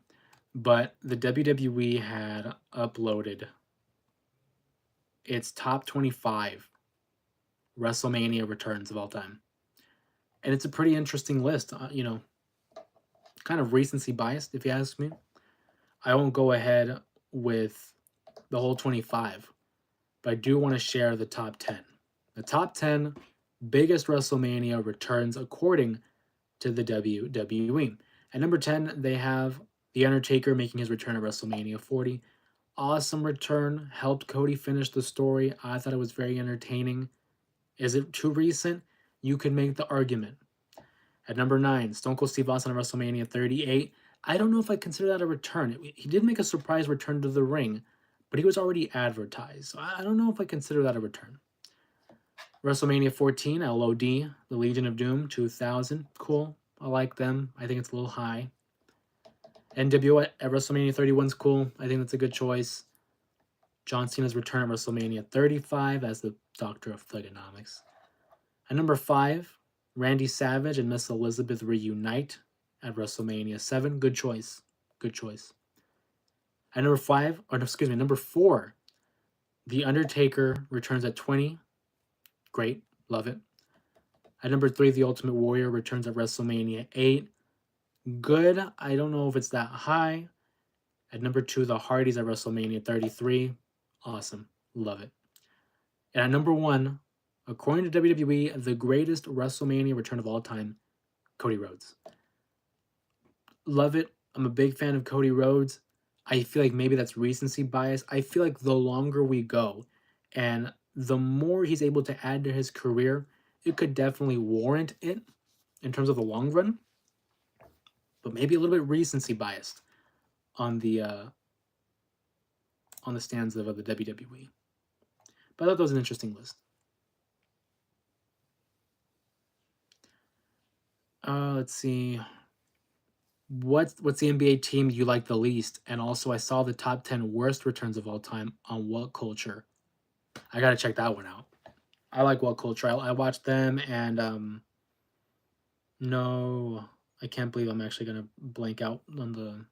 but the WWE had uploaded its top 25 WrestleMania returns of all time. And it's a pretty interesting list, kind of recency biased, if you ask me. I won't go ahead with the whole 25, but I do want to share the top 10. The top 10 biggest WrestleMania returns according to the WWE. At number 10, they have The Undertaker making his return at WrestleMania 40. Awesome return, helped Cody finish the story. I thought it was very entertaining. Is it too recent? You could make the argument. At number 9, Stone Cold Steve Austin at WrestleMania 38. I don't know if I consider that a return. He did make a surprise return to the ring, but he was already advertised. So I don't know if I consider that a return. WrestleMania 14, LOD, the Legion of Doom 2000. Cool. I like them. I think it's a little high. NWO at WrestleMania 31 is cool. I think that's a good choice. John Cena's return at WrestleMania 35 as the Doctor of Thugonomics. At number 5, Randy Savage and Miss Elizabeth reunite at WrestleMania 7. Good choice. Good choice. At number 5, or no, excuse me, number 4, The Undertaker returns at 20. Great. Love it. At number 3, The Ultimate Warrior returns at WrestleMania 8. Good. I don't know if it's that high. At number 2, The Hardys at WrestleMania 33. Awesome. Love it. And at number 1, according to WWE, the greatest WrestleMania return of all time, Cody Rhodes. Love it. I'm a big fan of Cody Rhodes. I feel like maybe that's recency bias. I feel like the longer we go and the more he's able to add to his career, it could definitely warrant it in terms of the long run. But maybe a little bit recency biased on the stands of the WWE. But I thought that was an interesting list. Let's see. What's the NBA team you like the least? And also, I saw the top 10 worst returns of all time on What Culture. I gotta check that one out. I like What Culture. I watched them, and no, I can't believe I'm actually gonna blank out on the.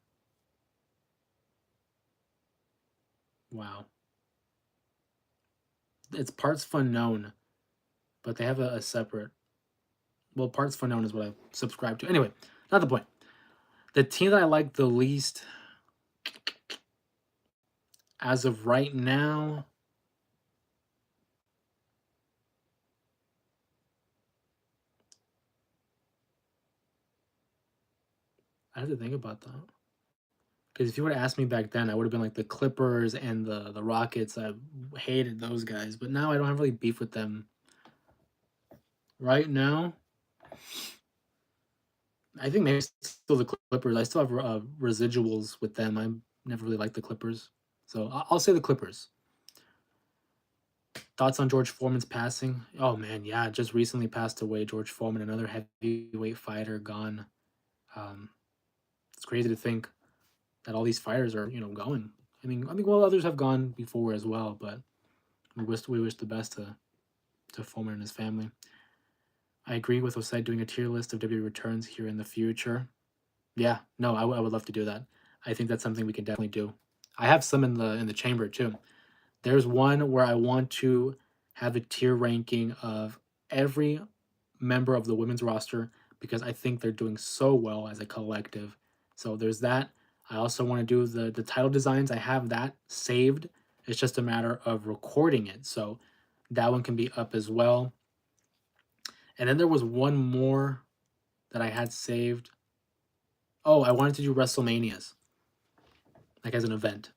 Wow. It's Parts Unknown, but they have a separate. Well, Parts Unknown is what I subscribe to. Anyway, not the point. The team that I like the least, as of right now, I have to think about that. Because if you would have asked me back then, I would have been like the Clippers and the Rockets. I hated those guys, but now I don't have really beef with them. Right now, I think maybe still the Clippers. I still have residuals with them. I never really liked the Clippers, so I'll say the Clippers. Thoughts on George Foreman's passing? Oh man, yeah, just recently passed away. George Foreman, another heavyweight fighter, gone. Um, it's crazy to think that all these fighters are going. Well, others have gone before as well, but we wish the best to Foreman and his family. I agree with Osei doing a tier list of WWE returns here in the future. Yeah, no, I would love to do that. I think that's something we can definitely do. I have some in the chamber too. There's one where I want to have a tier ranking of every member of the women's roster because I think they're doing so well as a collective. So there's that. I also want to do the title designs. I have that saved. It's just a matter of recording it. So that one can be up as well. And then there was one more that I had saved. Oh, I wanted to do WrestleManias, like as an event.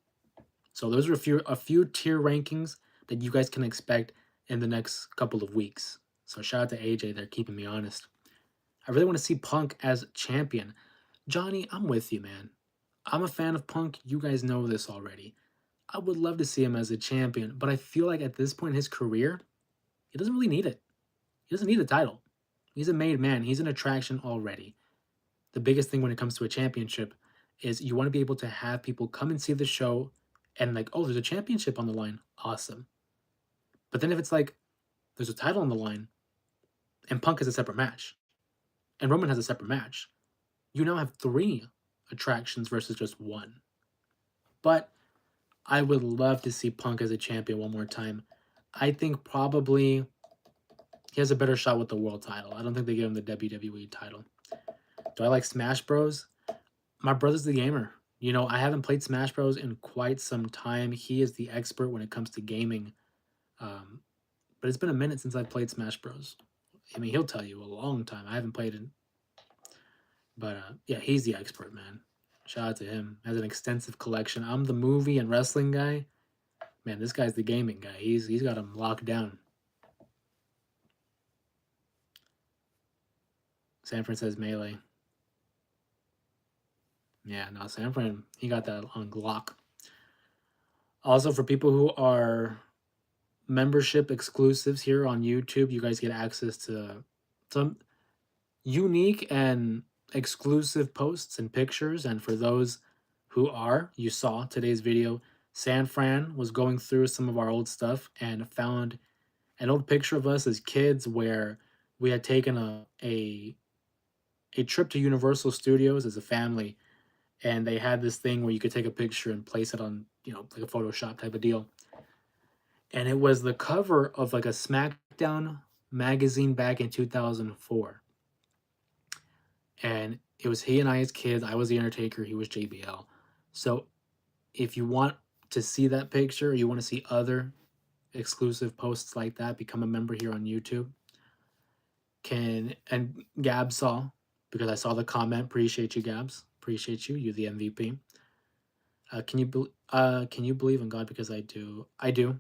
So those are a few tier rankings that you guys can expect in the next couple of weeks. So shout out to AJ, they're keeping me honest. I really want to see Punk as champion. Johnny, I'm with you, man. I'm a fan of Punk. You guys know this already. I would love to see him as a champion, but I feel like at this point in his career, he doesn't really need it. He doesn't need a title. He's a made man. He's an attraction already. The biggest thing when it comes to a championship is you want to be able to have people come and see the show and like, oh, there's a championship on the line. Awesome. But then if it's like there's a title on the line and Punk has a separate match and Roman has a separate match, you now have 3 attractions versus just 1. But I would love to see Punk as a champion one more time. I think probably he has a better shot with the world title. I don't think they give him the WWE title. Do I like Smash Bros? My brother's the gamer. I haven't played Smash Bros in quite some time. He is the expert when it comes to gaming. But it's been a minute since I've played Smash Bros. He'll tell you a long time. I haven't played it. But yeah, he's the expert, man. Shout out to him. Has an extensive collection. I'm the movie and wrestling guy. Man, this guy's the gaming guy. He's got him locked down. Sanford says Melee. Yeah, no, Sanford, he got that on Glock. Also, for people who are membership exclusives here on YouTube, you guys get access to some unique and exclusive posts and pictures. And for those who are, you saw today's video, San Fran was going through some of our old stuff and found an old picture of us as kids where we had taken a trip to Universal Studios as a family, and they had this thing where you could take a picture and place it on, like a Photoshop type of deal. And it was the cover of like a SmackDown magazine back in 2004. And it was he and I as kids. I was the Undertaker, he was JBL. So if you want to see that picture, or you want to see other exclusive posts like that, become a member here on YouTube. And Gab saw, because I saw the comment. Appreciate you, Gabs. Appreciate you. You're the MVP. Can you believe in God? Because I do. I do.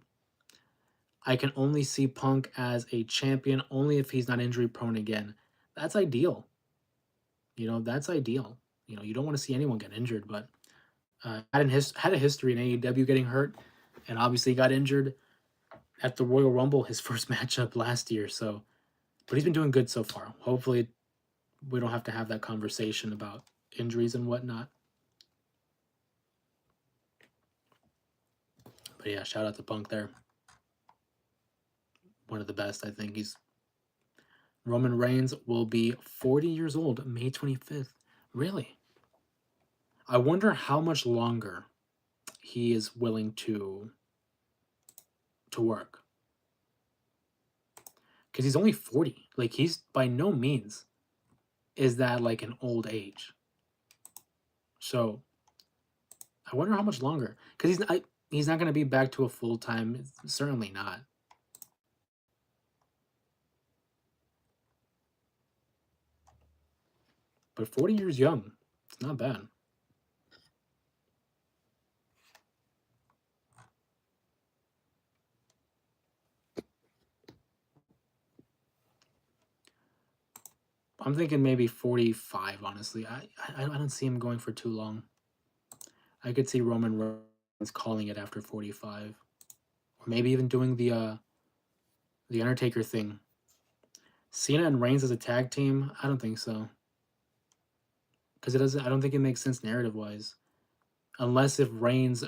I can only see Punk as a champion only if he's not injury prone again. That's ideal. That's ideal. You don't want to see anyone get injured, but had a history in AEW getting hurt, and obviously got injured at the Royal Rumble, his first matchup last year. So, but he's been doing good so far. Hopefully, we don't have to have that conversation about injuries and whatnot. But yeah, shout out to Punk there. One of the best, I think. Roman Reigns will be 40 years old May 25th. Really? I wonder how much longer he is willing to work. Because he's only 40. Like, he's by no means is that like an old age. So I wonder how much longer. Because he's not going to be back to a full time. Certainly not. But 40 years young, it's not bad. I'm thinking maybe 45, honestly. I don't see him going for too long. I could see Roman Reigns calling it after 45. Or maybe even doing the Undertaker thing. Cena and Reigns as a tag team? I don't think so. Because I don't think it makes sense narrative-wise. Unless if Reigns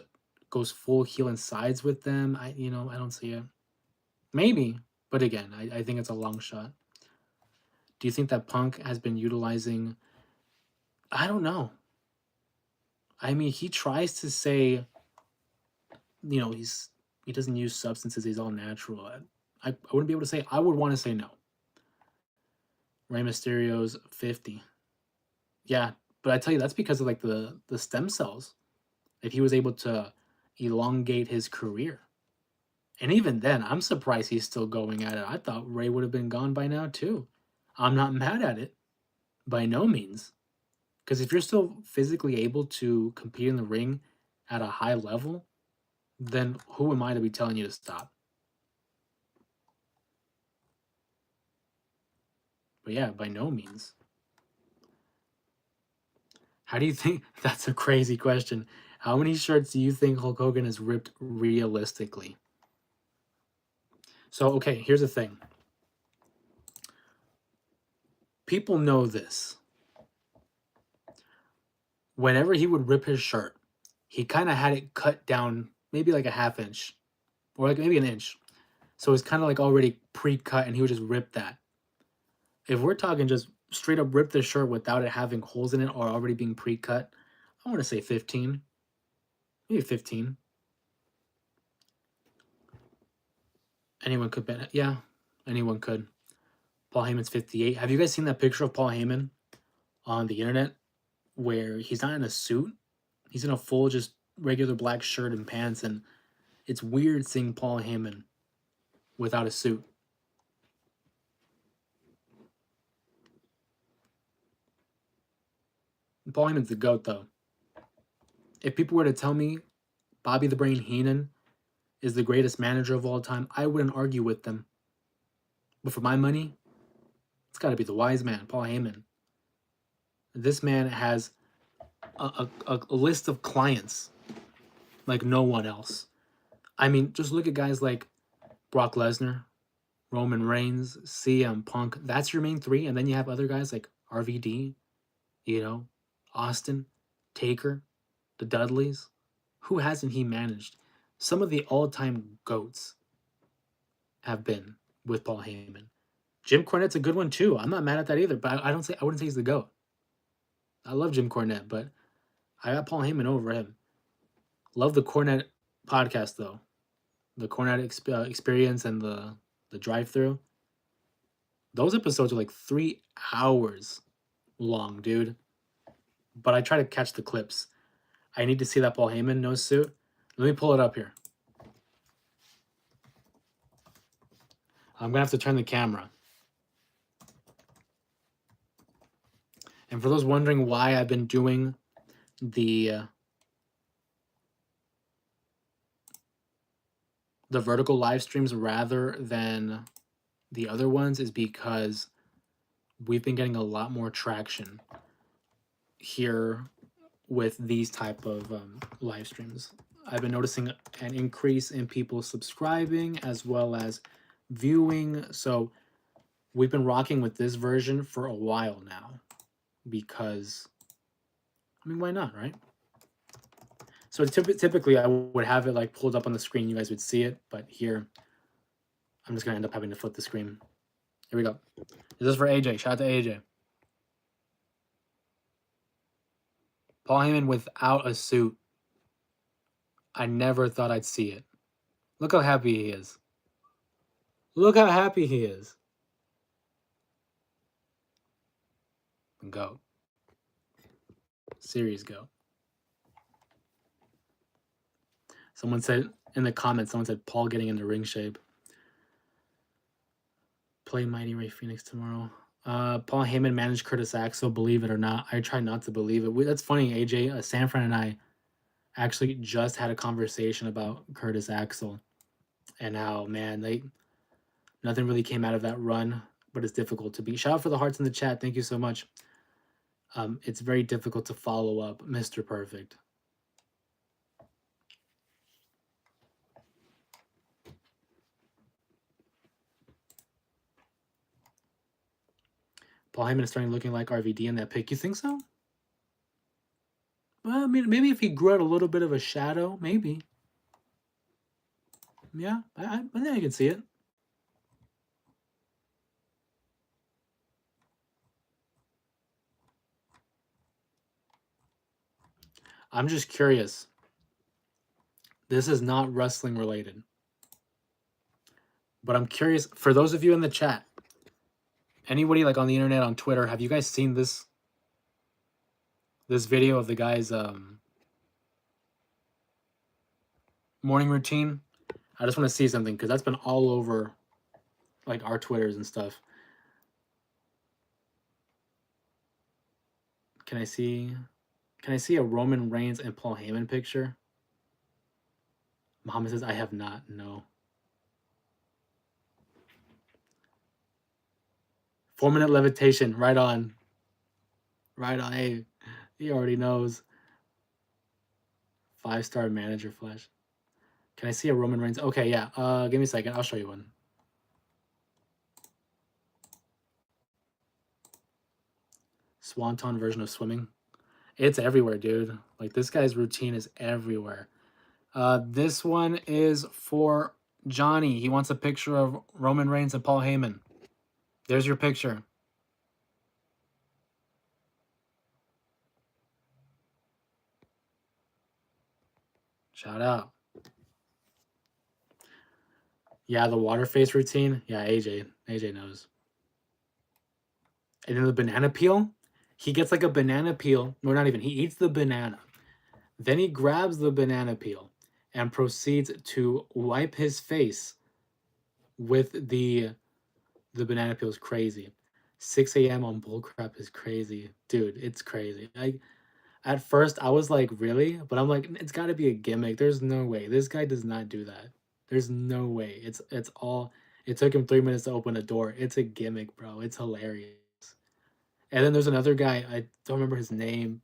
goes full heel and sides with them, I don't see it. Maybe, but again, I think it's a long shot. Do you think that Punk has been utilizing? I don't know. I mean, he tries to say, he doesn't use substances. He's all natural. I wouldn't be able to say. I would want to say no. Rey Mysterio's 50. Yeah, but I tell you, that's because of like the stem cells. If he was able to elongate his career. And even then, I'm surprised he's still going at it. I thought Ray would have been gone by now too. I'm not mad at it. By no means. Because if you're still physically able to compete in the ring at a high level, then who am I to be telling you to stop? But yeah, by no means. How do you think? That's a crazy question. How many shirts do you think Hulk Hogan has ripped realistically? So, okay, here's the thing. People know this. Whenever he would rip his shirt, he kind of had it cut down maybe like a half inch or like maybe an inch. So it's kind of like already pre-cut and he would just rip that. If we're talking just straight up rip the shirt without it having holes in it or already being pre-cut, I want to say 15. Maybe 15. Anyone could bet. Yeah, anyone could. Paul Heyman's 58. Have you guys seen that picture of Paul Heyman on the internet where he's not in a suit? He's in a full just regular black shirt and pants, and it's weird seeing Paul Heyman without a suit. Paul Heyman's the GOAT, though. If people were to tell me Bobby the Brain Heenan is the greatest manager of all time, I wouldn't argue with them. But for my money, It's got to be the wise man, Paul Heyman. This man has a list of clients like no one else. I mean, just look at guys like Brock Lesnar, Roman Reigns, CM Punk. That's your main three. And then you have other guys like RVD, you know, Austin, Taker, the Dudleys. Who hasn't he managed? Some of the all time GOATs have been with Paul Heyman. Jim Cornette's a good one too. I'm not mad at that either, but I wouldn't say he's the GOAT. I love Jim Cornette, but I got Paul Heyman over him. Love the Cornette podcast though. The Cornette experience and the drive through. Those episodes are like 3 hours long, dude. But I try to catch the clips. I need to see that Paul Heyman nose suit. Let me pull it up here. I'm gonna have to turn the camera. And for those wondering why I've been doing the vertical live streams rather than the other ones, is because we've been getting a lot more traction here with these type of live streams. I've been noticing an increase in people subscribing as well as viewing. So we've been rocking with this version for a while now because, I mean, why not, right? So typically I would have it like pulled up on the screen. You guys would see it, but here I'm just going to end up having to flip the screen. Here we go. This is for AJ. Shout out to AJ. Paul Heyman without a suit. I never thought I'd see it. Look how happy he is. Look how happy he is. Go. Series go. Someone said in the comments, someone said Paul getting into ring shape. Play Mighty Ray Phoenix tomorrow. Paul Heyman managed Curtis Axel, believe it or not. I try not to believe it. That's funny, AJ. Sanfran and I actually just had a conversation about Curtis Axel and how, man, nothing really came out of that run, but it's difficult to beat. Shout out for the hearts in the chat. Thank you so much. It's very difficult to follow up Mr. Perfect. Paul Heyman is starting looking like RVD in that pic. You think so? Well, I mean, maybe if he grew out a little bit of a shadow, maybe. Yeah, I think I can see it. I'm just curious. This is not wrestling related. But I'm curious, for those of you in the chat, anybody like on the internet, on Twitter, have you guys seen this video of the guy's morning routine? I just want to see something because that's been all over like our Twitters and stuff. Can I see a Roman Reigns and Paul Heyman picture? Muhammad says, I have not, no. 4-minute levitation, right on. Right on, hey, he already knows. 5-star manager flash. Can I see a Roman Reigns? Okay, yeah, give me a second, I'll show you one. Swanton version of swimming. It's everywhere, dude. Like, this guy's routine is everywhere. This one is for Johnny. He wants a picture of Roman Reigns and Paul Heyman. There's your picture. Shout out. Yeah, the water face routine. Yeah, AJ knows. And then the banana peel. He gets like a banana peel. No, not even. He eats the banana. Then he grabs the banana peel and proceeds to wipe his face with the banana peel. Is crazy. 6 a.m. on bullcrap is crazy. Dude, it's crazy. At first, I was like, really? But I'm like, it's got to be a gimmick. There's no way. This guy does not do that. There's no way. It's all... It took him 3 minutes to open a door. It's a gimmick, bro. It's hilarious. And then there's another guy, I don't remember his name,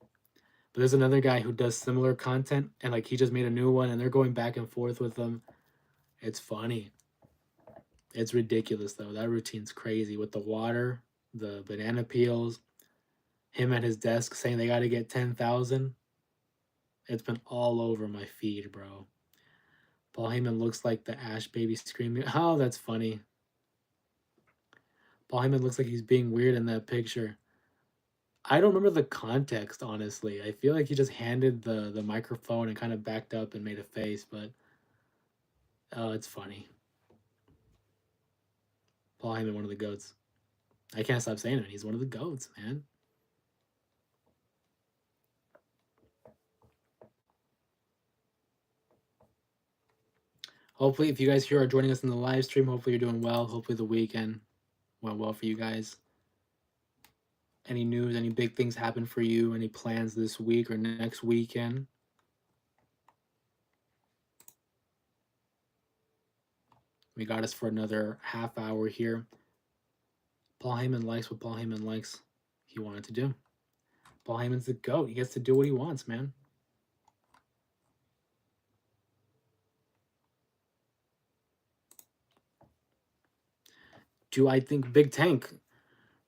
but there's another guy who does similar content, and like he just made a new one, and they're going back and forth with them. It's funny. It's ridiculous though. That routine's crazy with the water, the banana peels, him at his desk saying they got to get 10,000. It's been all over my feed, bro. Paul Heyman looks like the Ash baby screaming. Oh, that's funny. Paul Heyman looks like he's being weird in that picture. I don't remember the context, honestly. I feel like he just handed the microphone and kind of backed up and made a face, but oh, it's funny. Paul Heyman, one of the goats. I can't stop saying it. He's one of the goats, man. Hopefully, if you guys here are joining us in the live stream, hopefully you're doing well. Hopefully the weekend went well for you guys. Any news, any big things happen for you? Any plans this week or next weekend? We got us for another half hour here. Paul Heyman likes what Paul Heyman likes. He wanted to do. Paul Heyman's the GOAT. He gets to do what he wants, man. Do I think Big Tank?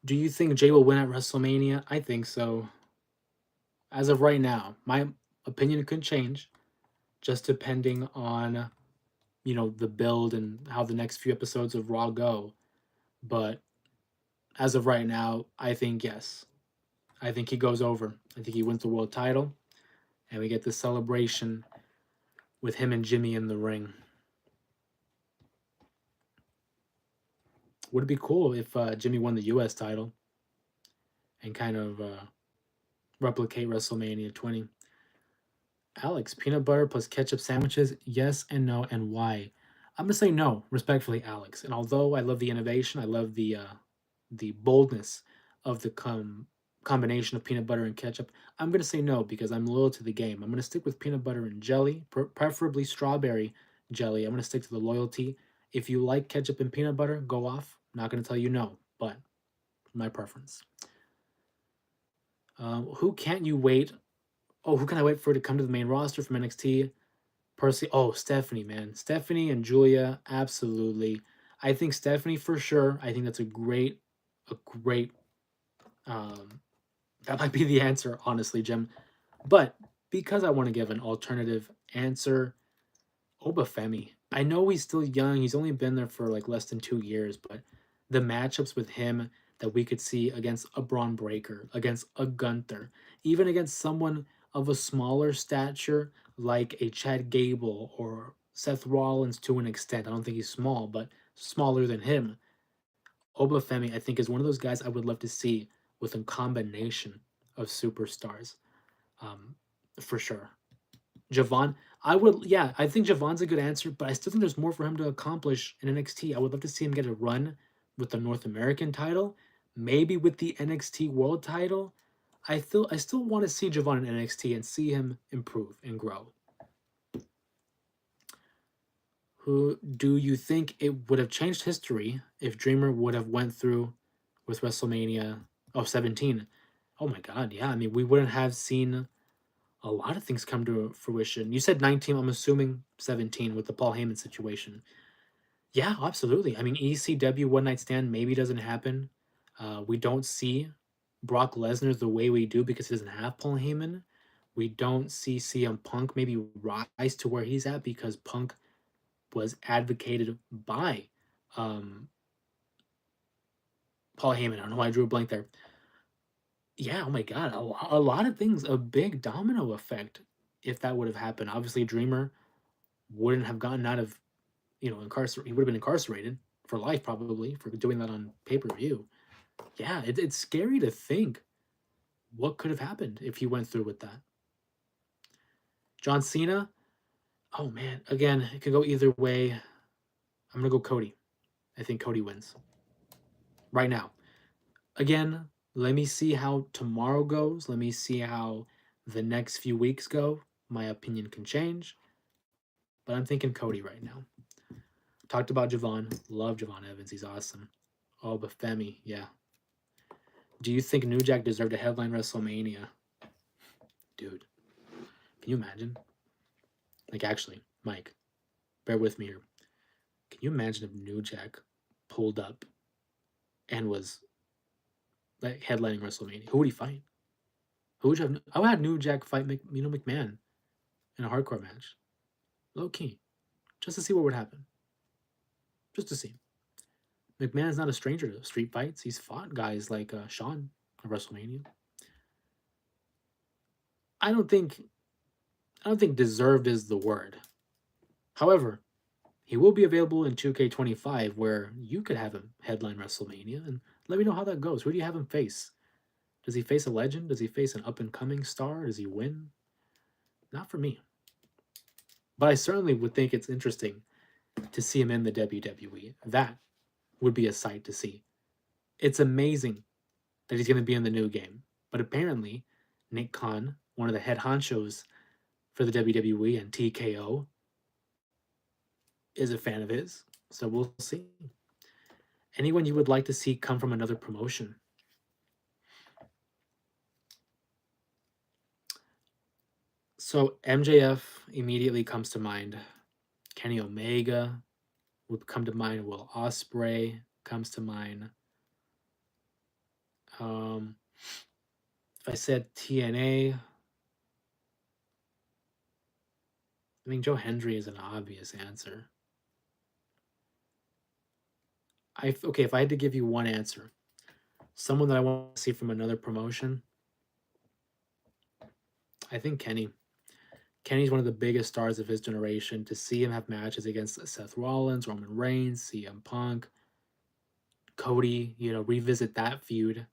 Do you think Jay will win at WrestleMania? I think so. As of right now, my opinion could change, just depending on the build and how the next few episodes of Raw go. But as of right now, I think yes. I think he goes over. I think he wins the world title, and we get this celebration with him and Jimmy in the ring. Would it be cool if Jimmy won the U.S. title and kind of replicate WrestleMania 20? Alex, peanut butter plus ketchup sandwiches, yes and no, and why? I'm gonna say no, respectfully, Alex. And although I love the innovation, I love the boldness of the combination of peanut butter and ketchup, I'm gonna say no because I'm loyal to the game. I'm gonna stick with peanut butter and jelly, preferably strawberry jelly. I'm gonna stick to the loyalty. If you like ketchup and peanut butter, go off. I'm not gonna tell you no, but my preference. Who can't you wait? Oh, who can I wait for to come to the main roster from NXT? Personally, oh, Stephanie, man. Stephanie and Julia, absolutely. I think Stephanie for sure. I think that's a great, um, that might be the answer, honestly, Jim. But because I want to give an alternative answer, Obafemi. I know he's still young. He's only been there for like less than 2 years, but the matchups with him that we could see against a Braun Breaker, against a Gunther, even against someone of a smaller stature like a Chad Gable or Seth Rollins to an extent. I don't think he's small, but smaller than him. Obafemi, I think, is one of those guys I would love to see with a combination of superstars, um, for sure. Javon, I think Javon's a good answer, but I still think there's more for him to accomplish in NXT. I would love to see him get a run with the North American title, maybe with the NXT World title. I still want to see Javon in NXT and see him improve and grow. Who do you think it would have changed history if Dreamer would have went through with WrestleMania 17? Oh my god, yeah. I mean, we wouldn't have seen a lot of things come to fruition. You said 19, I'm assuming 17 with the Paul Heyman situation. Yeah, absolutely. I mean, ECW One Night Stand maybe doesn't happen. We don't see Brock Lesnar the way we do because he doesn't have Paul Heyman. We don't see CM Punk maybe rise to where he's at because Punk was advocated by Paul Heyman. I don't know why I drew a blank there. Yeah, oh my god, a lot of things, a big domino effect if that would have happened. Obviously, Dreamer wouldn't have gotten out of, incarcerated. He would have been incarcerated for life probably for doing that on pay-per-view. Yeah, it's scary to think what could have happened if he went through with that. John Cena, oh man, again, it could go either way. I'm gonna go Cody. I think Cody wins right now. Again, let me see how tomorrow goes. Let me see how the next few weeks go. My opinion can change, but I'm thinking Cody right now. Talked about Javon. Love Javon Evans. He's awesome. Oh, but Femi, yeah. Do you think New Jack deserved a headline WrestleMania? Dude, can you imagine? Like, actually, Mike, bear with me here. Can you imagine if New Jack pulled up and was like headlining WrestleMania? Who would he fight? Who would you have? I would have New Jack fight McMahon in a hardcore match, low key, just to see what would happen. Just to see. McMahon is not a stranger to street fights. He's fought guys like Shawn at WrestleMania. I don't think deserved is the word. However, he will be available in 2K25 where you could have him headline WrestleMania and let me know how that goes. Who do you have him face? Does he face a legend? Does he face an up and coming star? Does he win? Not for me. But I certainly would think it's interesting to see him in the WWE. That would be a sight to see. It's amazing that he's going to be in the new game. But apparently, Nick Khan, one of the head honchos for the WWE and TKO, is a fan of his. So we'll see. Anyone you would like to see come from another promotion? So MJF immediately comes to mind. Kenny Omega would come to mind. Will Ospreay comes to mind. If I said TNA, I mean Joe Hendry is an obvious answer. Okay, if I had to give you one answer, someone that I want to see from another promotion, I think Kenny. Kenny's one of the biggest stars of his generation. To see him have matches against Seth Rollins, Roman Reigns, CM Punk, Cody, revisit that feud,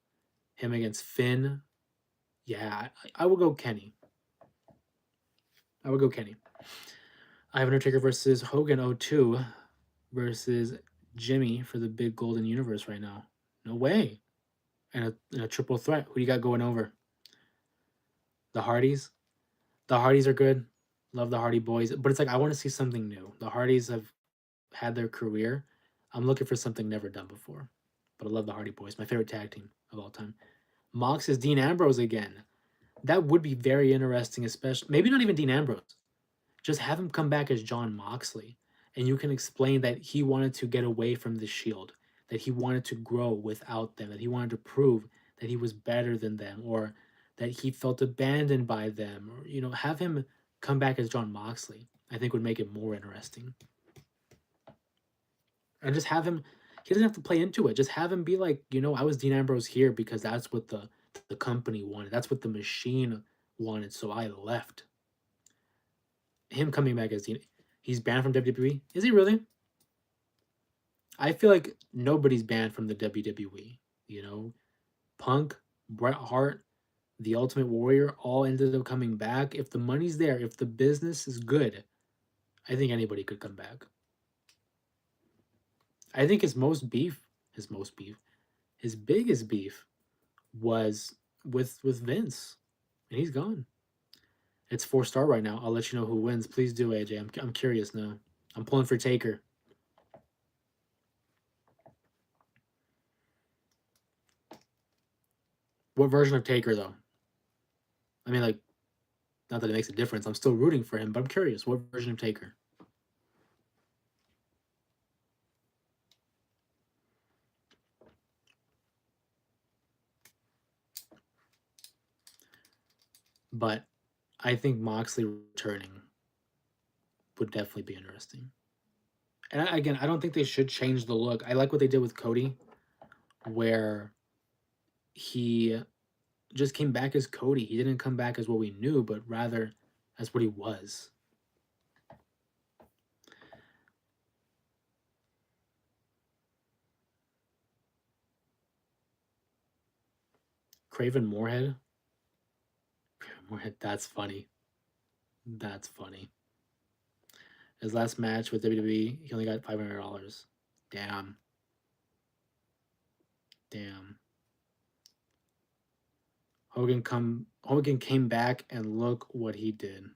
him against Finn. Yeah, I would go Kenny. I would go Kenny. I have Undertaker versus Hogan 02 versus Jimmy for the big golden universe right now. No way. And a triple threat. Who do you got going over? The Hardys? The Hardys are good. Love the Hardy Boys. But it's like I want to see something new. The Hardys have had their career. I'm looking for something never done before. But I love the Hardy Boys. My favorite tag team of all time. Mox is Dean Ambrose again. That would be very interesting, especially maybe not even Dean Ambrose. Just have him come back as John Moxley, and you can explain that he wanted to get away from the Shield, that he wanted to grow without them, that he wanted to prove that he was better than them, or that he felt abandoned by them, or have him come back as John Moxley. I think would make it more interesting. And just have him. He doesn't have to play into it. Just have him be like, I was Dean Ambrose here because that's what the company wanted. That's what the machine wanted. So I left. Him coming back as Dean. He's banned from WWE. Is he really? I feel like nobody's banned from the WWE. Punk, Bret Hart, The Ultimate Warrior all ended up coming back. If the money's there, if the business is good, I think anybody could come back. I think his biggest beef was with Vince, and he's gone. It's 4-star right now. I'll let you know who wins. Please do, AJ. I'm curious now. I'm pulling for Taker. What version of Taker, though? I mean, not that it makes a difference. I'm still rooting for him, but I'm curious. What version of Taker? But I think Moxley returning would definitely be interesting. And again, I don't think they should change the look. I like what they did with Cody, where he just came back as Cody. He didn't come back as what we knew, but rather as what he was. Craven Moorhead? Moorhead, that's funny. That's funny. His last match with WWE, he only got $500. Damn. Hogan came back and look what he did.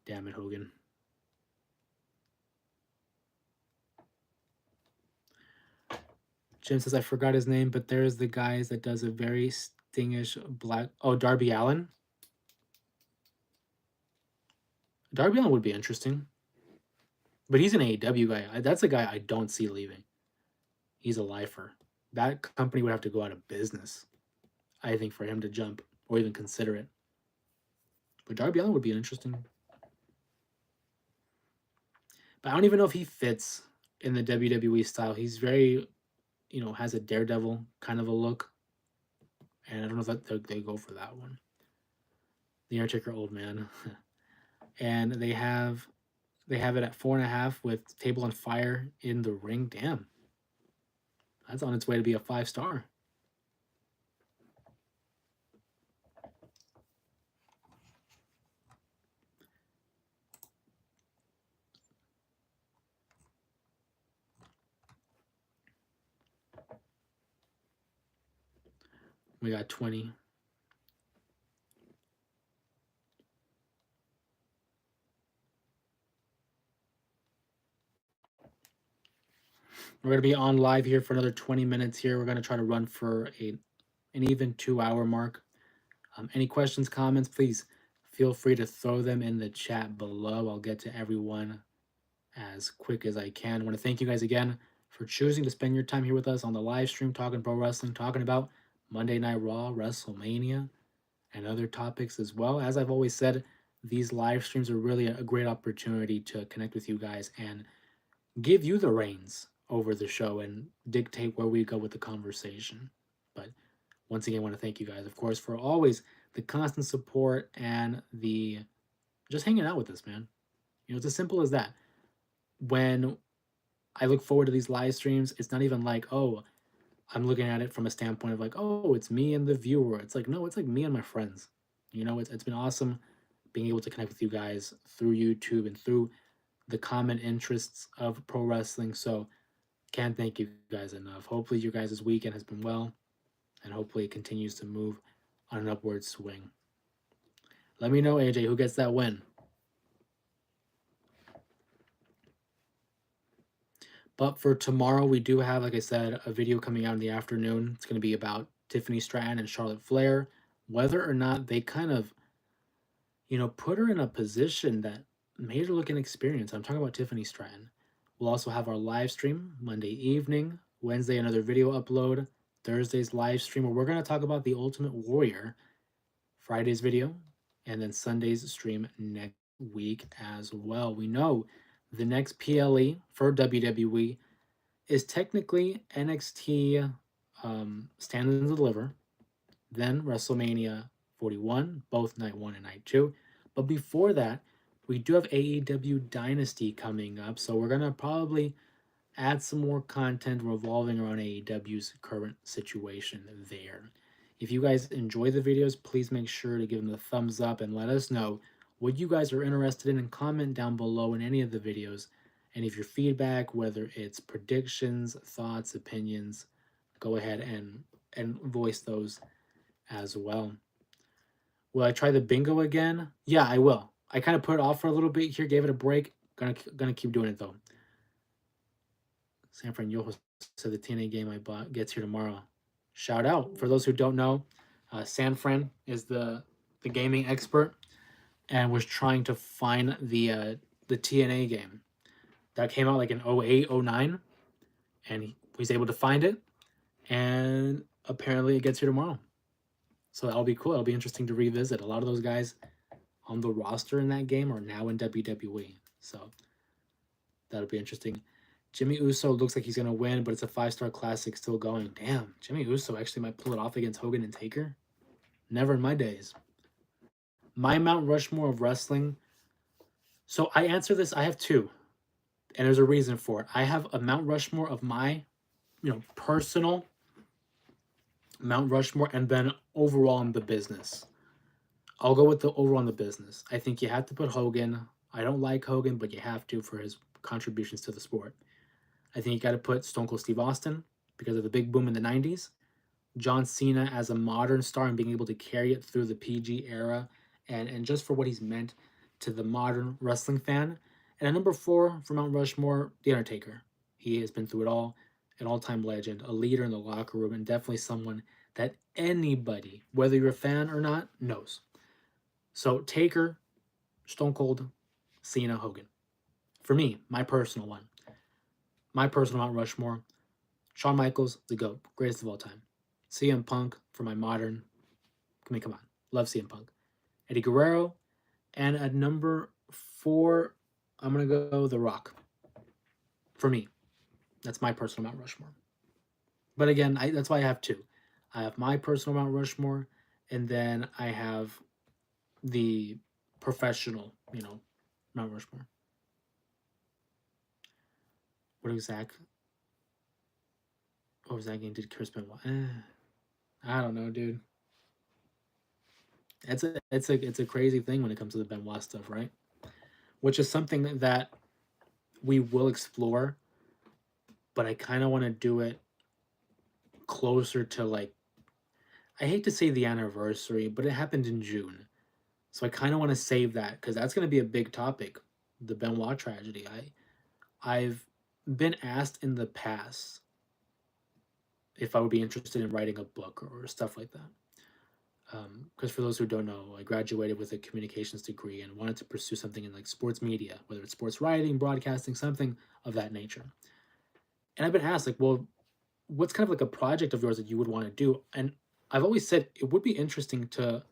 Damn it, Hogan. Jim says I forgot his name, but there's the guys that does a very stingish black. Oh, Darby Allen. Darby Allen would be interesting, but he's an AEW guy. That's a guy I don't see leaving. He's a lifer. That company would have to go out of business, I think, for him to jump or even consider it. But Darby Allin would be interesting. But I don't even know if he fits in the WWE style. He's very, has a daredevil kind of a look. And I don't know if they go for that one. The Undertaker old man. And they have it at 4.5 with Table on Fire in the ring. Damn. That's on its way to be a 5-star. We got 20. We're going to be on live here for another 20 minutes here. We're going to try to run for an even 2-hour mark. Any questions, comments, please feel free to throw them in the chat below. I'll get to everyone as quick as I can. I want to thank you guys again for choosing to spend your time here with us on the live stream, talking pro wrestling, talking about Monday Night Raw, WrestleMania, and other topics as well. As I've always said, these live streams are really a great opportunity to connect with you guys and give you the reins over the show and dictate where we go with the conversation. But once again, I want to thank you guys, of course, for always the constant support and the just hanging out with us, man. It's as simple as that. When I look forward to these live streams, it's not even like, oh, I'm looking at it from a standpoint of like, oh, it's me and the viewer. It's like, no, it's like me and my friends. It's been awesome being able to connect with you guys through YouTube and through the common interests of pro wrestling. So can't thank you guys enough. Hopefully your guys' weekend has been well, and hopefully it continues to move on an upward swing. Let me know, AJ, who gets that win. But for tomorrow, we do have, like I said, a video coming out in the afternoon. It's going to be about Tiffany Stratton and Charlotte Flair, whether or not they kind of, put her in a position that made her look inexperienced. I'm talking about Tiffany Stratton. We'll also have our live stream Monday evening, Wednesday, another video upload, Thursday's live stream where we're going to talk about The Ultimate Warrior, Friday's video, and then Sunday's stream next week as well. We know the next PLE for WWE is technically NXT Stand and Deliver, then WrestleMania 41, both night 1 and night 2. But before that, we do have AEW Dynasty coming up, so we're going to probably add some more content revolving around AEW's current situation there. If you guys enjoy the videos, please make sure to give them the thumbs up and let us know what you guys are interested in and comment down below in any of the videos. And if your feedback, whether it's predictions, thoughts, opinions, go ahead and voice those as well. Will I try the bingo again? Yeah, I will. I kind of put it off for a little bit here, gave it a break. Gonna keep doing it though. San Fran Yoho said the TNA game I bought gets here tomorrow. Shout out. For those who don't know, San Fran is the gaming expert and was trying to find the TNA game that came out like in 08, 09, and he was able to find it, and apparently it gets here tomorrow. So that'll be cool. It'll be interesting to revisit. A lot of those guys on the roster in that game are now in WWE. So that'll be interesting. Jimmy Uso looks like he's going to win, but it's a 5-star classic still going. Damn, Jimmy Uso actually might pull it off against Hogan and Taker. Never in my days. My Mount Rushmore of wrestling. So I answer this. I have two, and there's a reason for it. I have a Mount Rushmore of my, personal Mount Rushmore, and then overall in the business. I'll go with the overall in the business. I think you have to put Hogan. I don't like Hogan, but you have to for his contributions to the sport. I think you got to put Stone Cold Steve Austin because of the big boom in the 90s. John Cena as a modern star and being able to carry it through the PG era and just for what he's meant to the modern wrestling fan. And at number 4 for Mount Rushmore, The Undertaker. He has been through it all. an all-time legend, a leader in the locker room, and definitely someone that anybody, whether you're a fan or not, knows. So Taker, Stone Cold, Cena, Hogan. For me, my personal Mount Rushmore, Shawn Michaels, the GOAT, greatest of all time. CM Punk for my modern, I mean, come on, love CM Punk. Eddie Guerrero, and at number 4, I'm going to go The Rock. For me, that's my personal Mount Rushmore. But again, that's why I have two. I have my personal Mount Rushmore, and then I have the professional, Mount Rushmore. What exact? What was that game? Did Chris Benoit? I don't know, dude. It's a crazy thing when it comes to the Benoit stuff, right? Which is something that we will explore, but I kind of want to do it closer to, like, I hate to say the anniversary, but it happened in June. So I kind of want to save that because that's going to be a big topic, the Benoit tragedy. I've been asked in the past if I would be interested in writing a book or stuff like that. Because for those who don't know, I graduated with a communications degree and wanted to pursue something in like sports media, whether it's sports writing, broadcasting, something of that nature. And I've been asked, like, well, what's kind of like a project of yours that you would want to do? And I've always said it would be interesting to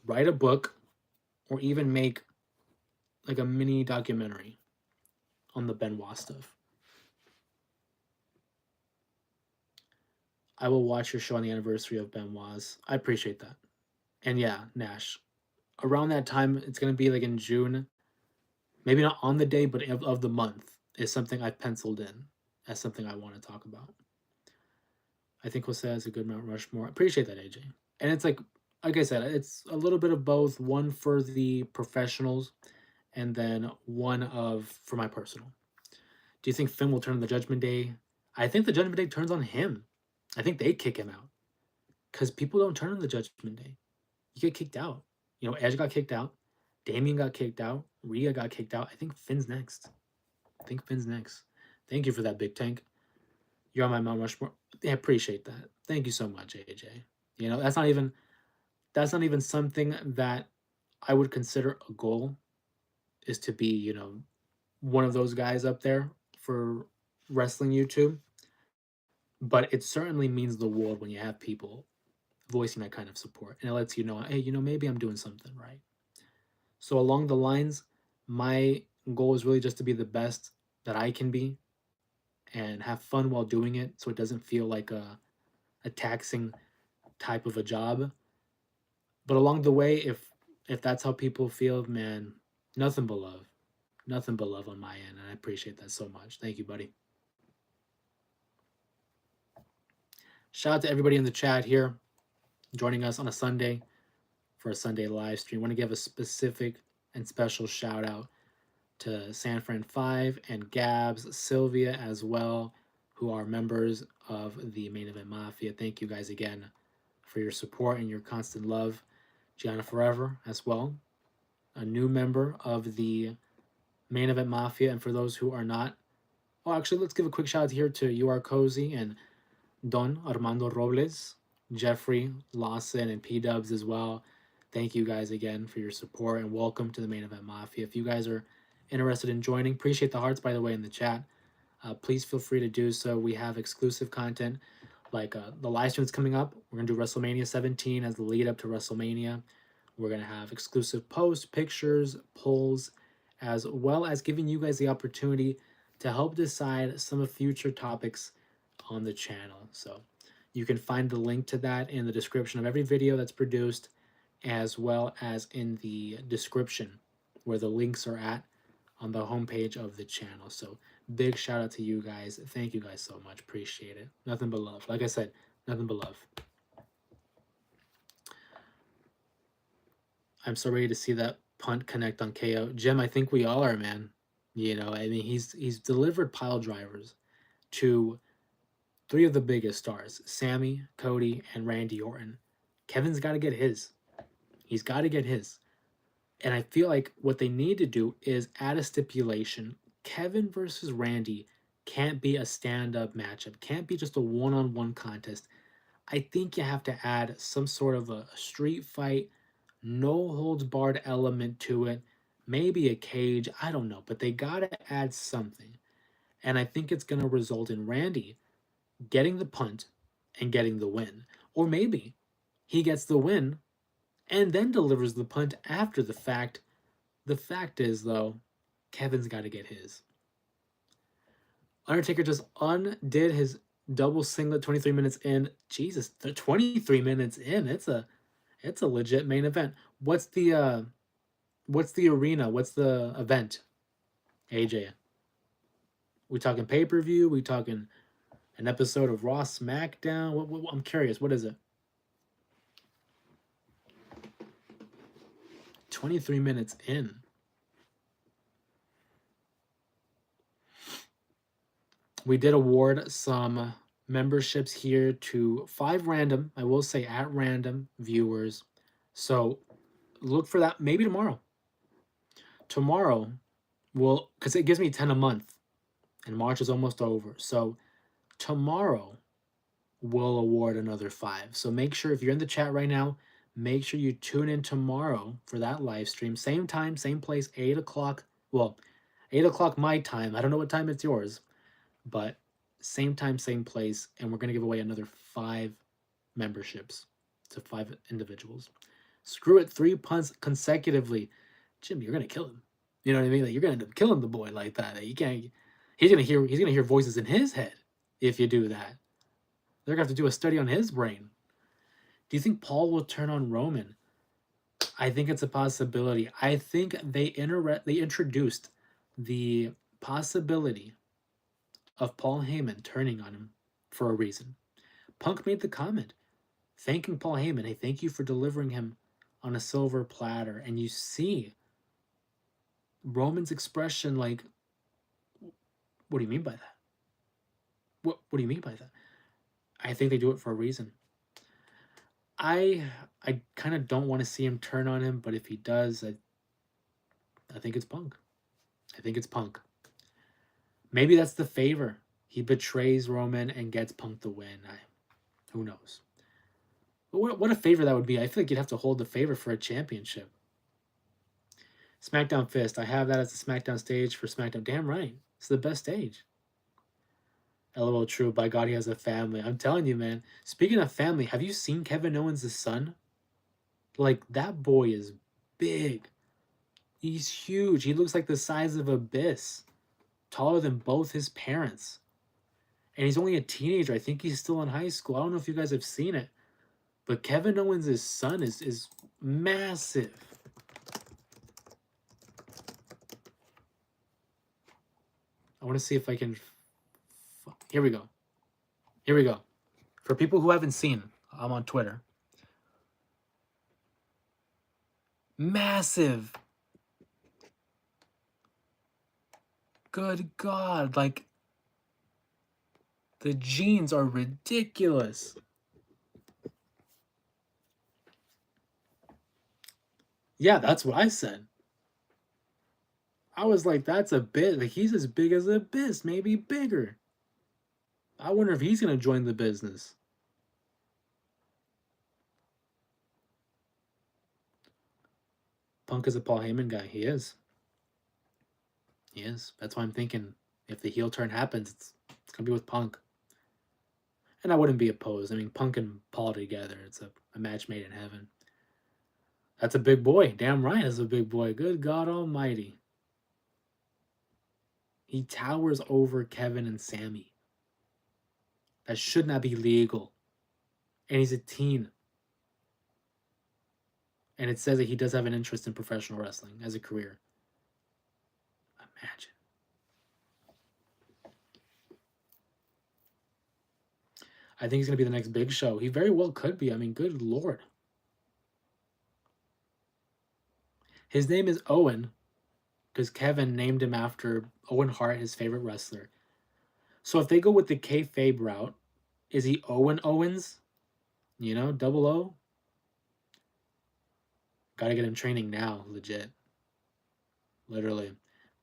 write a book or even make like a mini documentary on the Benoit stuff. I will watch your show on the anniversary of Benoit's. I appreciate that. And yeah, Nash. Around that time, it's going to be like in June. Maybe not on the day, but of the month is something I've penciled in as something I want to talk about. I think Jose has a good Mount Rushmore. Appreciate that, AJ. And it's like I said, it's a little bit of both. One for the professionals, and then one for my personal. Do you think Finn will turn on the Judgment Day? I think the Judgment Day turns on him. I think they kick him out because people don't turn on the Judgment Day. You get kicked out. Edge got kicked out. Damien got kicked out. Rhea got kicked out. I think Finn's next. Thank you for that, Big Tank. You're on my Mount Rushmore. I appreciate that. Thank you so much, AJ. That's not even something that I would consider a goal, is to be, one of those guys up there for wrestling YouTube. But it certainly means the world when you have people voicing that kind of support. And it lets you know, hey, maybe I'm doing something right. So along the lines, my goal is really just to be the best that I can be and have fun while doing it so it doesn't feel like a taxing type of a job. But along the way, if that's how people feel, man, nothing but love. Nothing but love on my end, and I appreciate that so much. Thank you, buddy. Shout out to everybody in the chat here joining us on a Sunday for a Sunday live stream. I want to give a specific and special shout out to San Fran 5 and Gabs, Sylvia as well, who are members of the Main Event Mafia. Thank you guys again for your support and your constant love. Gianna Forever as well, a new member of the Main Event Mafia. And for those who are not, actually, let's give a quick shout out here to You Are Cozy and Don Armando Robles, Jeffrey Lawson, and P Dubs as well. Thank you guys again for your support and welcome to the Main Event Mafia. If you guys are interested in joining, appreciate the hearts, by the way, in the chat. Please feel free to do so. We have exclusive content like the live stream that's coming up. We're going to do WrestleMania 17 as the lead up to WrestleMania. We're going to have exclusive posts, pictures, polls, as well as giving you guys the opportunity to help decide some of future topics on the channel. So you can find the link to that in the description of every video that's produced, as well as in the description where the links are at on the homepage of the channel. So big shout out to you guys. Thank you guys so much. Appreciate it. Nothing but love. Like I said, nothing but love. I'm so ready to see that punt connect on KO. Jim, I think we all are, man. He's delivered pile drivers to 3 of the biggest stars, Sammy, Cody, and Randy Orton. Kevin's got to get his. He's got to get his. And I feel like what they need to do is add a stipulation. Kevin versus Randy can't be a stand-up matchup, can't be just a one-on-one contest. I think you have to add some sort of a street fight, no holds barred element to it, maybe a cage, I don't know, but they gotta add something. And I think it's gonna result in Randy getting the punt and getting the win. Or maybe he gets the win and then delivers the punt after the fact. The fact is, though, Kevin's got to get his. Undertaker just undid his double singlet 23 minutes in. Jesus, 23 minutes in. It's a legit main event. What's the arena? What's the event? AJ. We talking pay-per-view? We talking an episode of Raw SmackDown? I'm curious. What is it? 23 minutes in. We did award some memberships here to 5 random, I will say at random viewers. So look for that maybe tomorrow. Tomorrow will, because it gives me 10 a month and March is almost over. So tomorrow we'll award another 5. So make sure if you're in the chat right now, make sure you tune in tomorrow for that live stream. Same time, same place, 8 o'clock. Well, 8 o'clock my time. I don't know what time it's yours, but same time, same place. And we're going to give away another 5 memberships to 5 individuals. Screw it, 3 punts consecutively. Jim, you're going to kill him. You know what I mean? Like, you're going to end up killing the boy like that. You can't. He's gonna hear voices in his head if you do that. They're gonna have to do a study on his brain. Do you think Paul will turn on Roman? I think it's a possibility. I think they introduced the possibility of Paul Heyman turning on him for a reason. Punk made the comment thanking Paul Heyman. Hey, thank you for delivering him on a silver platter. And you see Roman's expression like, what do you mean by that? What do you mean by that? I think they do it for a reason. I kind of don't want to see him turn on him, but if he does, I think it's Punk. I think it's Punk. Maybe that's the favor. He betrays Roman and gets Punk the win. Who knows? But what a favor that would be. I feel like you'd have to hold the favor for a championship. SmackDown Fist. I have that as the SmackDown stage for SmackDown. Damn right. It's the best stage. LOL true. By God, he has a family. I'm telling you, man. Speaking of family, have you seen Kevin Owens' son? Like, that boy is big. He's huge. He looks like the size of Abyss. Taller than both his parents. And he's only a teenager. I think he's still in high school. I don't know if you guys have seen it. But Kevin Owens' son is massive. I want to see if I can... Here we go. Here we go. For people who haven't seen, I'm on Twitter. Massive. Good God. Like, the genes are ridiculous. Yeah, that's what I said. I was like, that's a bit. Like, he's as big as Abyss, maybe bigger. I wonder if he's going to join the business. Punk is a Paul Heyman guy. He is. He is. That's why I'm thinking if the heel turn happens, it's going to be with Punk. And I wouldn't be opposed. I mean, Punk and Paul together, it's a match made in heaven. That's a big boy. Damn right, that's a big boy. Good God almighty. He towers over Kevin and Sammy. That should not be legal. And he's a teen. And it says that he does have an interest in professional wrestling as a career. Imagine. I think he's going to be the next Big Show. He very well could be. I mean, good Lord. His name is Owen because Kevin named him after Owen Hart, his favorite wrestler. So if they go with the kayfabe route, is he Owen Owens? You know, double O? Gotta get him training now, legit. Literally.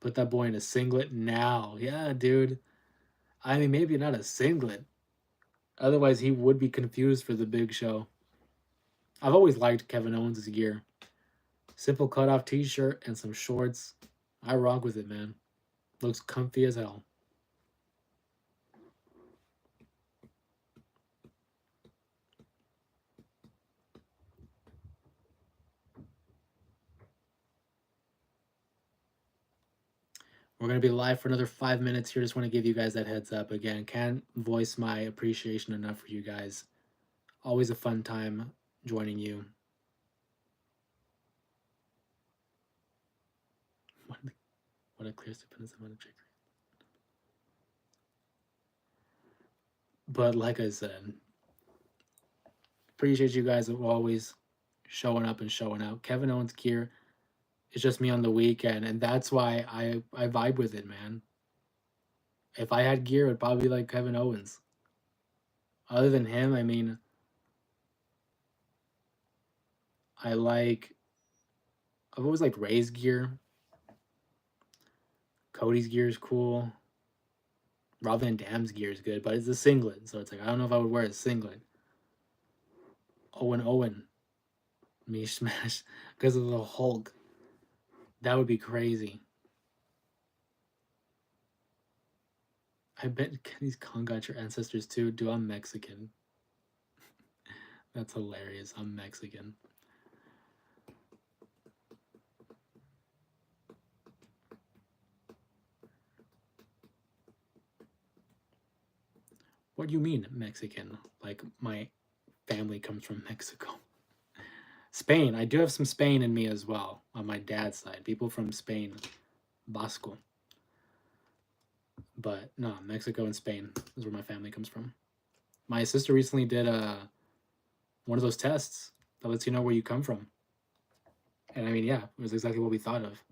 Put that boy in a singlet now. Yeah, dude. I mean, maybe not a singlet. Otherwise, he would be confused for the big show. I've always liked Kevin Owens' gear. Simple cutoff t-shirt and some shorts. I rock with it, man. Looks comfy as hell. We're going to be live for another 5 minutes here. Just want to give you guys that heads up. Again, can't voice my appreciation enough for you guys. Always a fun time joining you. What a clear stupendous amount of trickery. But like I said, appreciate you guys always showing up and showing out. Kevin Owens gear is just me on the weekend, and that's why I vibe with it, man. If I had gear, it'd probably be like Kevin Owens. Other than him, I mean, I like. I've always liked Ray's gear. Cody's gear is cool. Rob Van Dam's gear is good, but it's a singlet, so it's like I don't know if I would wear a singlet. Owen, me smash because of the Hulk. That would be crazy. I bet Kenny's Kong got your ancestors too. Dude, I'm Mexican. That's hilarious. I'm Mexican. What do you mean, Mexican? Like, my family comes from Mexico. Spain. I do have some Spain in me as well on my dad's side. People from Spain, Basco. But no, Mexico and Spain is where my family comes from. My sister recently did one of those tests that lets you know where you come from. And I mean, yeah, it was exactly what we thought of.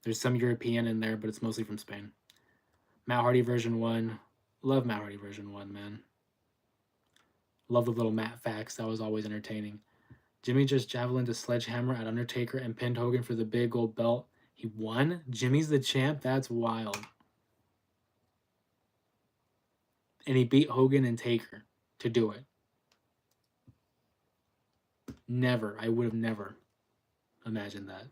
There's some European in there, but it's mostly from Spain. Matt Hardy version 1. Love Matt Hardy version 1, man. Love the little Matt facts. That was always entertaining. Jimmy just javelined a sledgehammer at Undertaker and pinned Hogan for the big gold belt. He won? Jimmy's the champ? That's wild. And he beat Hogan and Taker to do it. Never. I would have never imagined that.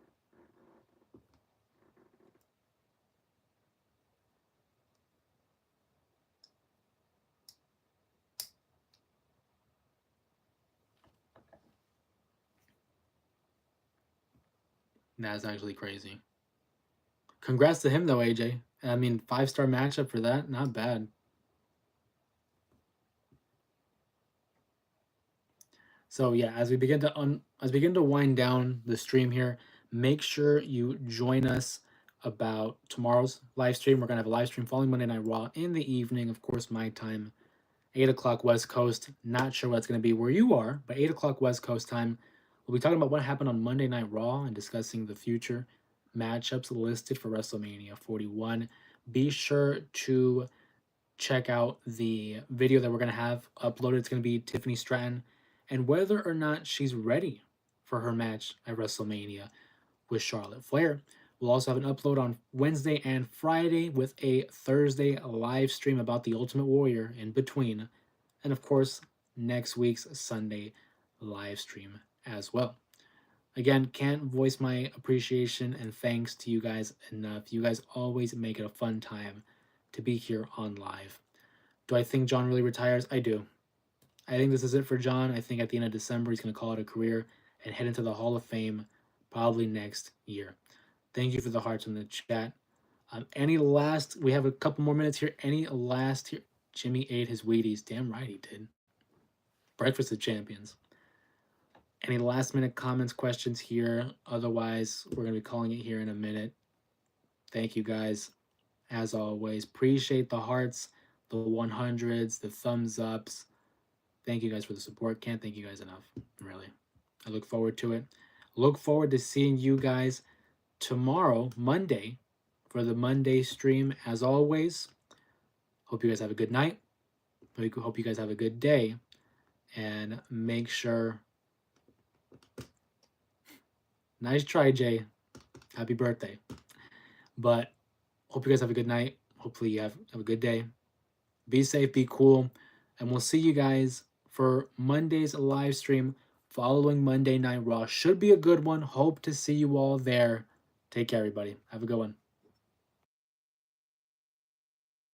That's actually crazy. Congrats to him, though, AJ. I mean, 5-star matchup for that. Not bad. So yeah, as we begin to wind down the stream here, make sure you join us about tomorrow's live stream. We're gonna have a live stream following Monday Night Raw in the evening, of course, my time, 8 o'clock West Coast. Not sure what it's gonna be where you are, but 8 o'clock West Coast time. We'll be talking about what happened on Monday Night Raw and discussing the future matchups listed for WrestleMania 41. Be sure to check out the video that we're going to have uploaded. It's going to be Tiffany Stratton and whether or not she's ready for her match at WrestleMania with Charlotte Flair. We'll also have an upload on Wednesday and Friday with a Thursday live stream about the Ultimate Warrior in between. And of course, next week's Sunday live stream as well. Again, can't voice my appreciation and thanks to you guys enough. You guys always make it a fun time to be here on live. Do I think John really retires? I do. I think this is it for John. I think at the end of December, he's going to call it a career and head into the Hall of Fame probably next year. Thank you for the hearts in the chat. We have a couple more minutes here. Any last here? Jimmy ate his Wheaties. Damn right he did. Breakfast of Champions. Any last minute comments, questions here? Otherwise, we're going to be calling it here in a minute. Thank you guys. As always, appreciate the hearts, the 100s, the thumbs ups. Thank you guys for the support. Can't thank you guys enough, really. I look forward to it. Look forward to seeing you guys tomorrow, Monday, for the Monday stream. As always, hope you guys have a good night. Hope you guys have a good day. And make sure. Nice try, Jay. Happy birthday. But hope you guys have a good night. Hopefully you have a good day. Be safe, be cool, and we'll see you guys for Monday's live stream following Monday Night Raw. Should be a good one. Hope to see you all there. Take care, everybody. Have a good one.